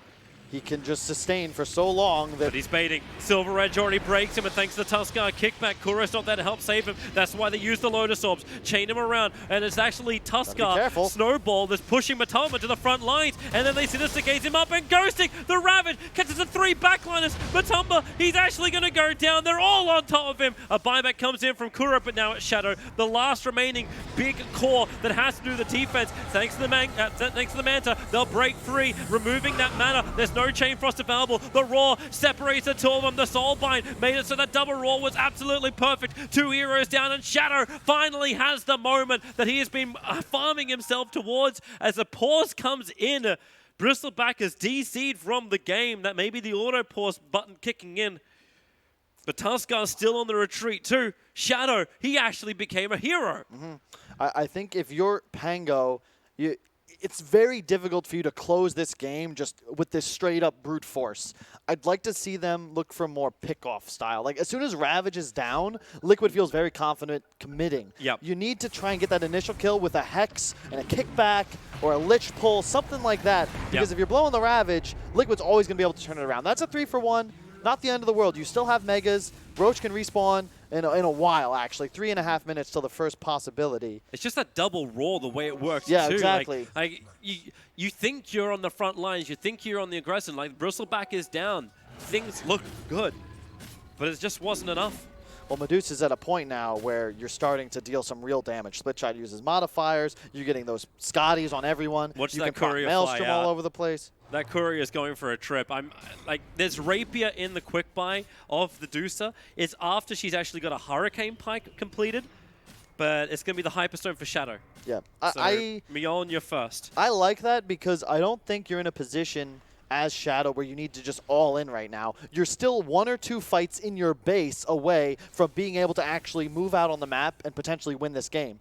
he can just sustain for so long that... But he's baiting. Silver Edge already breaks him, and thanks to the Tuskar kickback, Kuro's not there to help save him. That's why they use the Lotus Orbs. Chain him around, and it's actually Tuskar Snowball that's pushing Matoma to the front lines, and then they Sinister Gaze him up, and Ghosting, the Ravage, catches the 3 backliners. Matoma, he's actually going to go down. They're all on top of him. A buyback comes in from Kuro, but now it's Shadow. The last remaining big core that has to do the defense. Thanks to the Manta, they'll break free, removing that mana. There's no Chain Frost available. The Roar separates the two of them. The Soulbind made it so that double Roar was absolutely perfect. 2 heroes down, and Shadow finally has the moment that he has been farming himself towards as the pause comes in. Bristleback is DC'd from the game. That may be the auto pause button kicking in. But Tuskar's still on the retreat too. Shadow, he actually became a hero. I think if you're Pango, it's very difficult for you to close this game just with this straight-up brute force. I'd like to see them look for more pick-off style. Like, as soon as Ravage is down, Liquid feels very confident committing. You need to try and get that initial kill with a Hex and a kickback or a Lich pull, something like that. Because if you're blowing the Ravage, Liquid's always going to be able to turn it around. That's a 3-for-1. Not the end of the world. You still have Megas. Roach can respawn in a while, actually. 3.5 minutes till the first possibility. It's just that double Roar, the way it works, yeah, too. Exactly. You think you're on the front lines. You think you're on the aggression. Like, Bristleback is down. Things look good. But it just wasn't enough. Well, Medusa's at a point now where you're starting to deal some real damage. Splitshot uses modifiers. You're getting those Scotties on everyone. Watch you that can Courier Maelstrom fly out. all over the place. That Courier is going for a trip. I'm like, there's Rapier in the quick buy of the Deucer. It's after she's actually got a Hurricane Pike completed, but it's going to be the Hyperstone for Shadow. Yeah. So, Mjolnir first. I like that because I don't think you're in a position as Shadow where you need to just all in right now. You're still 1 or 2 fights in your base away from being able to actually move out on the map and potentially win this game.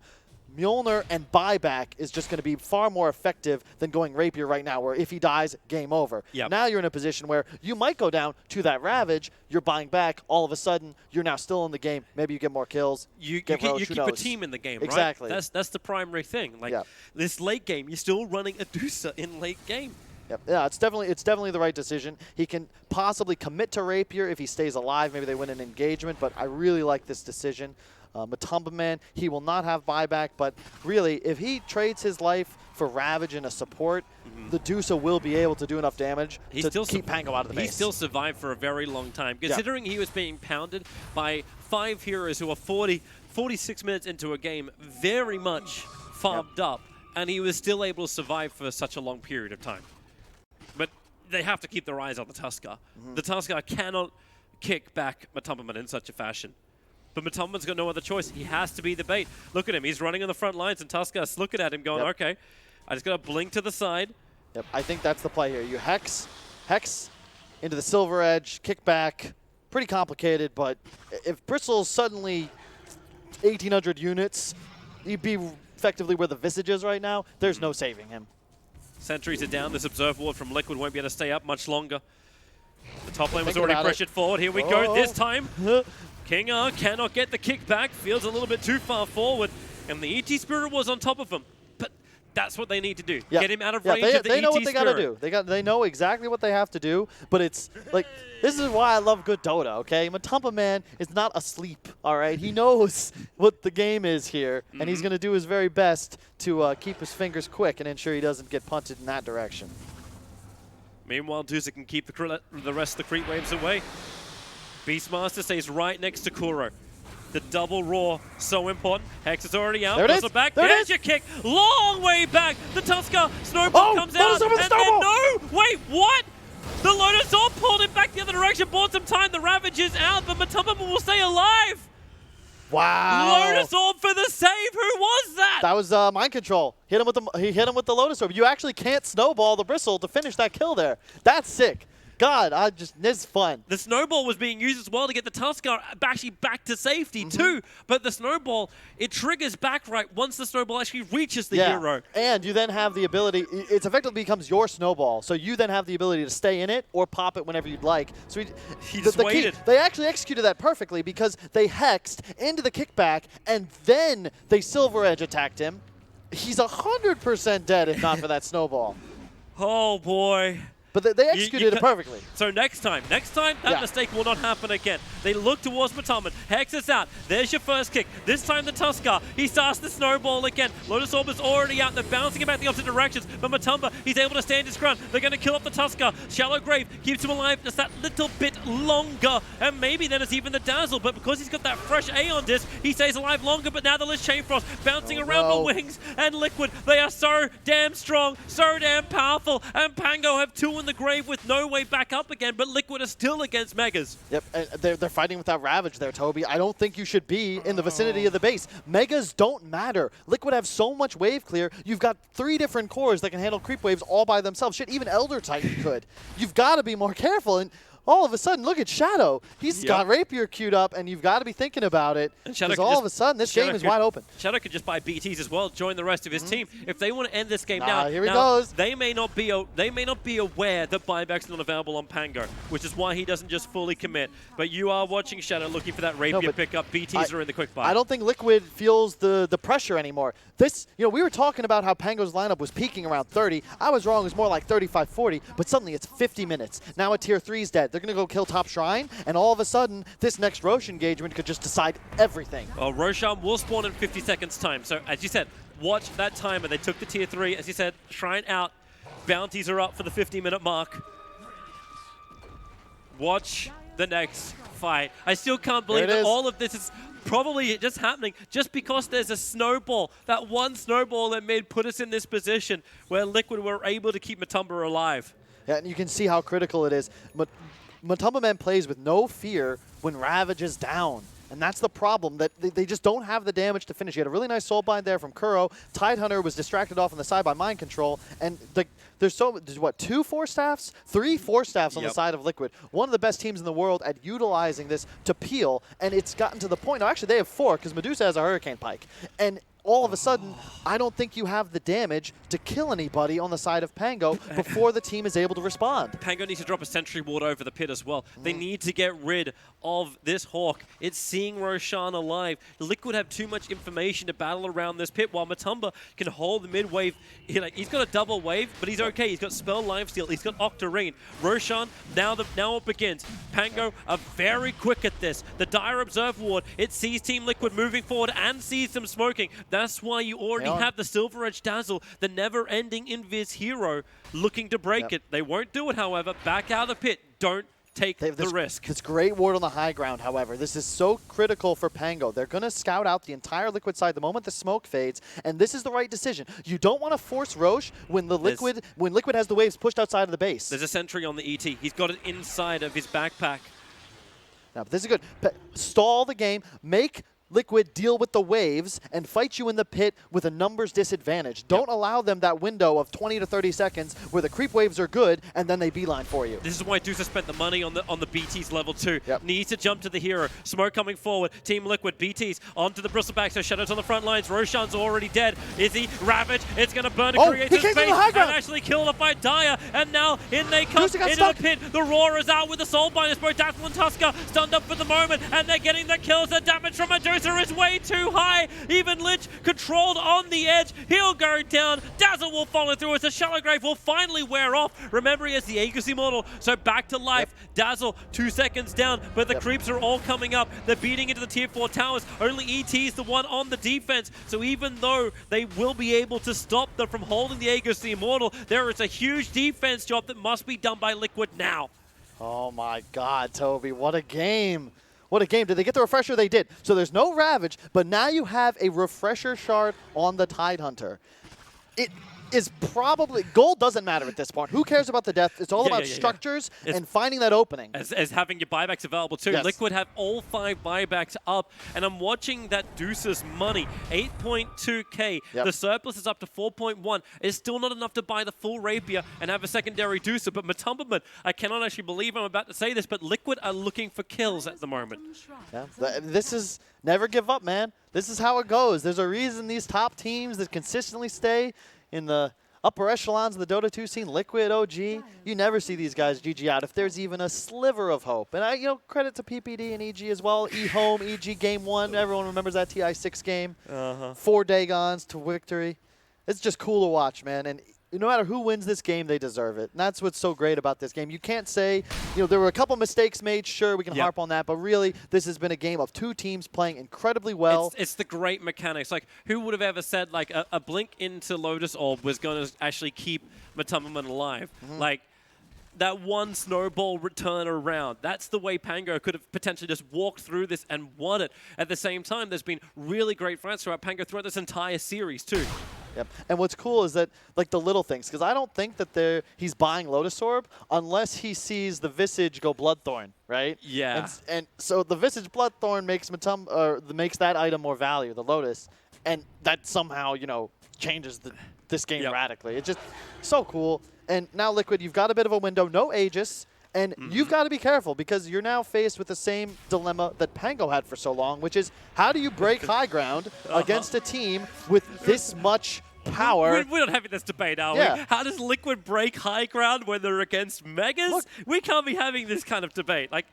Mjolnir and buyback is just going to be far more effective than going Rapier right now, where if he dies, game over. Yep. Now you're in a position where you might go down to that Ravage, you're buying back, all of a sudden, you're now still in the game. Maybe you get more kills. You get Roche, keep a team in the game, exactly. right? That's the primary thing. Like Yep. this late game, you're still running a Medusa in late game. Yep. Yeah, it's definitely the right decision. He can possibly commit to Rapier if he stays alive. Maybe they win an engagement, but I really like this decision. Matumba Man, he will not have buyback, but really, if he trades his life for Ravage and a support, the Medusa will be able to do enough damage to keep Pango out of the base. He still survived for a very long time, considering he was being pounded by 5 heroes who are 46 minutes into a game, very much farmed up, and he was still able to survive for such a long period of time. But they have to keep their eyes on the Tusker. The Tusker cannot kick back Matumba in such a fashion. But Matumba's got no other choice. He has to be the bait. Look at him. He's running on the front lines, and Tusker's looking at him going, okay, I just got to blink to the side. Yep, I think that's the play here. You Hex into the Silver Edge, kick back. Pretty complicated, but if Bristle's suddenly 1,800 units, he'd be effectively where the Visage is right now. There's no saving him. Sentries are down. This Observe Ward from Liquid won't be able to stay up much longer. The top lane was already pressured forward. Here we go. This time, King R cannot get the kickback. Feels a little bit too far forward. And the ET Spirit was on top of him. But that's what they need to do. Get him out of range of the ET Spirit. They know what they got to do. They know exactly what they have to do. But it's like, this is why I love good Dota, okay? Matumba Man is not asleep, all right? He knows what the game is here. And he's going to do his very best to keep his fingers quick and ensure he doesn't get punted in that direction. Meanwhile, Medusa can keep the rest of the creep waves away. Beastmaster stays right next to Kuro. The double roar, so important. Hex is already out. There it is. Back. There it There's is. your kick. Long way back. The Tusker snowball comes out. And then no! Wait, what? The Lotus Orb pulled him back the other direction. Bought some time. The Ravage is out, but Matumba will stay alive. Wow. Lotus Orb for the save. Who was that? That was mind control. He hit him with the Lotus Orb. You actually can't snowball the Bristle to finish that kill there. That's sick. God, this is fun. The snowball was being used as well to get the Tusker actually back to safety too. But the snowball, it triggers back right once the snowball actually reaches the hero. And you then have the ability, it effectively becomes your snowball. So you then have the ability to stay in it or pop it whenever you'd like. So he just waited. They actually executed that perfectly because they hexed into the kickback and then they Silver Edge attacked him. He's 100% dead if not for that snowball. Oh boy. But they executed it perfectly. So next time, that mistake will not happen again. They look towards Matumba. Hex is out. There's your first kick. This time the Tusker. He starts the snowball again. Lotus Orb is already out. They're bouncing him back the opposite directions. But Matumba, he's able to stand his ground. They're going to kill off the Tusker. Shallow Grave keeps him alive just that little bit longer. And maybe then it's even the Dazzle. But because he's got that fresh Aeon disc, he stays alive longer. But now the Lich Chain Frost bouncing around the wings. And Liquid, they are so damn strong, so damn powerful. And Pango have 2 in the grave with no way back up again, but Liquid are still against Megas. Yep, and they're fighting without Ravage there, Toby. I don't think you should be in the vicinity of the base. Megas don't matter. Liquid have so much wave clear. You've got 3 different cores that can handle creep waves all by themselves. Shit, even Elder Titan could. You've got to be more careful. And all of a sudden, look at Shadow. He's got Rapier queued up, and you've got to be thinking about it. Because all of a sudden, this game is wide open. Shadow could just buy BTs as well, join the rest of his team. If they want to end this game here he goes. They may not be aware that buyback's not available on Pango, which is why he doesn't just fully commit. But you are watching Shadow looking for that Rapier pickup. BTs are in the quick buy. I don't think Liquid feels the pressure anymore. We were talking about how Pango's lineup was peaking around 30. I was wrong. It was more like 35, 40. But suddenly it's 50 minutes. Now a tier 3's dead. They're going to go kill top Shrine, and all of a sudden, this next Roche engagement could just decide everything. Well, Roshan will spawn in 50 seconds time. So as you said, watch that timer. They took the tier 3. As you said, Shrine out. Bounties are up for the 50-minute mark. Watch the next fight. I still can't believe that all of this is probably just happening just because there's a snowball. That one snowball that made put us in this position where Liquid were able to keep Matumba alive. Yeah, and you can see how critical it is. Matumba Man plays with no fear when Ravage is down. And that's the problem, that they just don't have the damage to finish. You had a really nice soul bind there from Kuro. Tidehunter was distracted off on the side by mind control. And there's what, 2 Force Staffs? 3 Force Staffs on the side of Liquid. One of the best teams in the world at utilizing this to peel. And it's gotten to the point, actually they have 4 because Medusa has a Hurricane Pike. And all of a sudden, I don't think you have the damage to kill anybody on the side of Pango before the team is able to respond. Pango needs to drop a sentry ward over the pit as well. They need to get rid of this Hawk. It's seeing Roshan alive. Liquid have too much information to battle around this pit, while Matumba can hold the mid wave. He's got a double wave, but he's okay. He's got Spell Lifesteal. He's got Octarine. Roshan, now it begins. Pango are very quick at this. The Dire Observe ward, it sees Team Liquid moving forward and sees them smoking. That's why you already have the Silver Edge Dazzle, the never-ending Invis hero, looking to break it. They won't do it, however. Back out of the pit. Don't take the risk. This great ward on the high ground, however. This is so critical for Pango. They're going to scout out the entire Liquid side the moment the smoke fades, and this is the right decision. You don't want to force Roche when Liquid has the waves pushed outside of the base. There's a sentry on the ET. He's got it inside of his backpack. Now, but this is good. Stall the game. Make Liquid deal with the waves and fight you in the pit with a numbers disadvantage. Don't allow them that window of 20 to 30 seconds where the creep waves are good and then they beeline for you. This is why Deuce spent the money on the BT's level 2. Needs to jump to the hero. Smoke coming forward. Team Liquid, BT's onto the Bristleback, so Shadow's on the front lines. Roshan's already dead. Is he? Ravage. It's going to burn to create some space and actually kill the fight Dire. And now in they come into the pit. The Roar is out with the Soul Binders. Both Dazzle and Tusker stunned up for the moment, and they're getting the kills. The damage from Medusa is way too high. Even Lich controlled on the edge. He'll go down. Dazzle will follow through as the Shallow Grave will finally wear off. Remember, he has the Aegis Immortal, so back to life. Dazzle 2 seconds down, but the creeps are all coming up. They're beating into the tier 4 towers. Only ET is the one on the defense, so even though they will be able to stop them from holding the Aegis Immortal, there is a huge defense job that must be done by Liquid now. Oh my God, Toby, what a game. What a game. Did they get the refresher? They did. So there's no Ravage, but now you have a refresher shard on the Tidehunter. It is probably... Gold doesn't matter at this point. Who cares about the death? It's all about structures and finding that opening. As having your buybacks available too. Liquid have all 5 buybacks up, and I'm watching that Deuce's money. 8.2k. The surplus is up to 4.1. It's still not enough to buy the full Rapier and have a secondary Deucer, but Matumbaman, I cannot actually believe I'm about to say this, but Liquid are looking for kills at the moment. This is... Never give up, man. This is how it goes. There's a reason these top teams that consistently stay in the upper echelons of the Dota 2 scene, Liquid, OG, you never see these guys GG out if there's even a sliver of hope. And credit to PPD and EG as well. E-Home, EG Game 1, everyone remembers that TI6 game. 4 Dagons to victory. It's just cool to watch, man. And no matter who wins this game, they deserve it. And that's what's so great about this game. You can't say, there were a couple mistakes made. Sure, we can harp on that. But really, this has been a game of 2 teams playing incredibly well. It's the great mechanics. Like, who would have ever said, like, a blink into Lotus Orb was going to actually keep Matumbaman alive? Like, that one snowball return around. That's the way Pango could have potentially just walked through this and won it. At the same time, there's been really great fights throughout Pango throughout this entire series, too. And what's cool is that, like, the little things, because I don't think that he's buying Lotus Orb unless he sees the Visage go Bloodthorn, right? And so the Visage Bloodthorn makes makes that item more value, the Lotus, and that somehow, changes this game radically. It's just so cool. And now Liquid, you've got a bit of a window, no Aegis. And you've got to be careful because you're now faced with the same dilemma that Pango had for so long, which is how do you break high ground against a team with this much power? We're not having this debate, are we? How does Liquid break high ground when they're against Megas? Look, we can't be having this kind of debate. Like,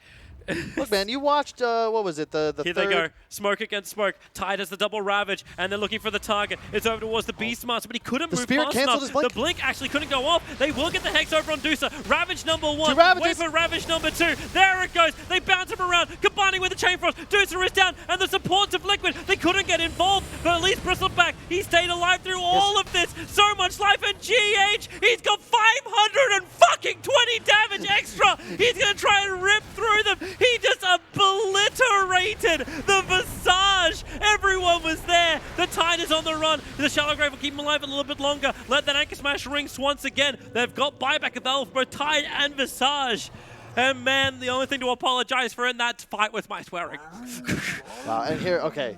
look, man, you watched, what was it, the Here third? they go. Smoke against Smoke. Tide has the double Ravage, and they're looking for the target. It's over towards the Beastmaster, but he couldn't move Spirit fast canceled enough. his blink. The blink actually couldn't go off. They will get the Hex over on Deucer. Ravage number 1. Wait for Ravage number 2. There it goes. They bounce him around, combining with the Chain Frost. Deucer is down, and the supports of Liquid, they couldn't get involved, but at least Bristleback, he stayed alive through all of this. So much life, and GH, he's got 520 damage extra. He's going to try and rip through them. He just obliterated the Visage. Everyone was there. The Tide is on the run. The Shallow Grave will keep him alive a little bit longer. Let that Anchor Smash ring once again. They've got buyback available for both Tide and Visage. And man, the only thing to apologize for in that fight was my swearing. Wow, and here, okay.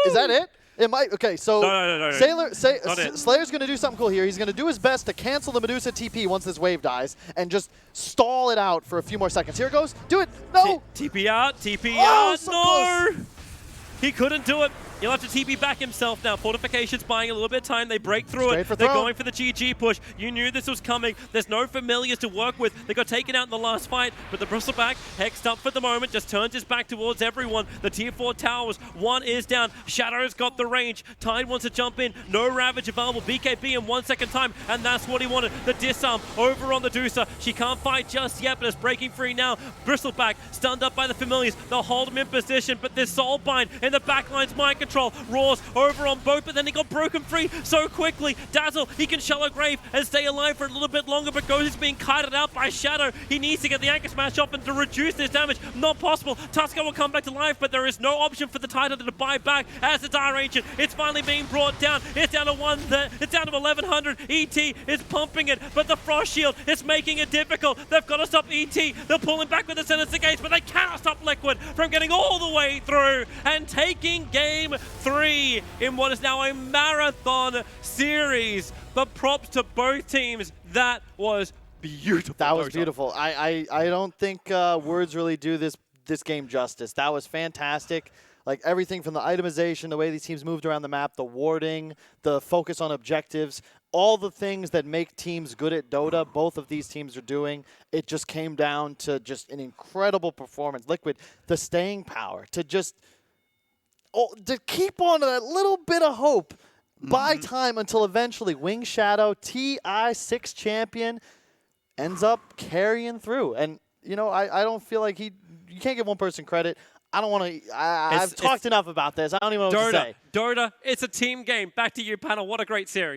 Is that it? It might. Okay, so No. Slayer's going to do something cool here. He's going to do his best to cancel the Medusa TP once this wave dies and just stall it out for a few more seconds. Here it goes. Do it. No. TP out. TP Oh, out. so No. close. He couldn't do it. He'll have to TP back himself now. Fortification's buying a little bit of time. They break through Straight it. for They're throne. going for the GG push. You knew this was coming. There's no familiars to work with. They got taken out in the last fight, but the Bristleback, hexed up for the moment, just turns his back towards everyone. The tier 4 towers, one is down. Shadow's got the range. Tide wants to jump in. No Ravage available. BKB in 1 second time, and that's what he wanted. The disarm over on the Deucer. She can't fight just yet, but it's breaking free now. Bristleback stunned up by the familiars. They'll hold him in position, but this Soulbind in the backline's mind control. Roars over on both, but then he got broken free so quickly. Dazzle, he can Shallow Grave and stay alive for a little bit longer, but Ghost is being kited out by Shadow. He needs to get the Anchor Smash off and to reduce this damage. Not possible. Tusker will come back to life, but there is no option for the Titan to buy back as the Dire Ancient. It's finally being brought down. It's down to it's down to 1100. ET is pumping it, but the Frost Shield is making it difficult. They've got to stop ET. They're pulling back with the Sinister Gates, but they cannot stop Liquid from getting all the way through and taking game 3 in what is now a marathon series. But props to both teams. That was beautiful. That was beautiful. I don't think words really do this game justice. That was fantastic. Like everything from the itemization, the way these teams moved around the map, the warding, the focus on objectives, all the things that make teams good at Dota, both of these teams are doing. It just came down to just an incredible performance. Liquid, the staying power, to keep on that little bit of hope. Buy time until eventually Wing Shadow, TI6 champion, ends up carrying through. And, you know, I don't feel like you can't give one person credit. I don't want to, I've talked enough about this. I don't even know what to say. Dota, it's a team game. Back to you, panel. What a great series.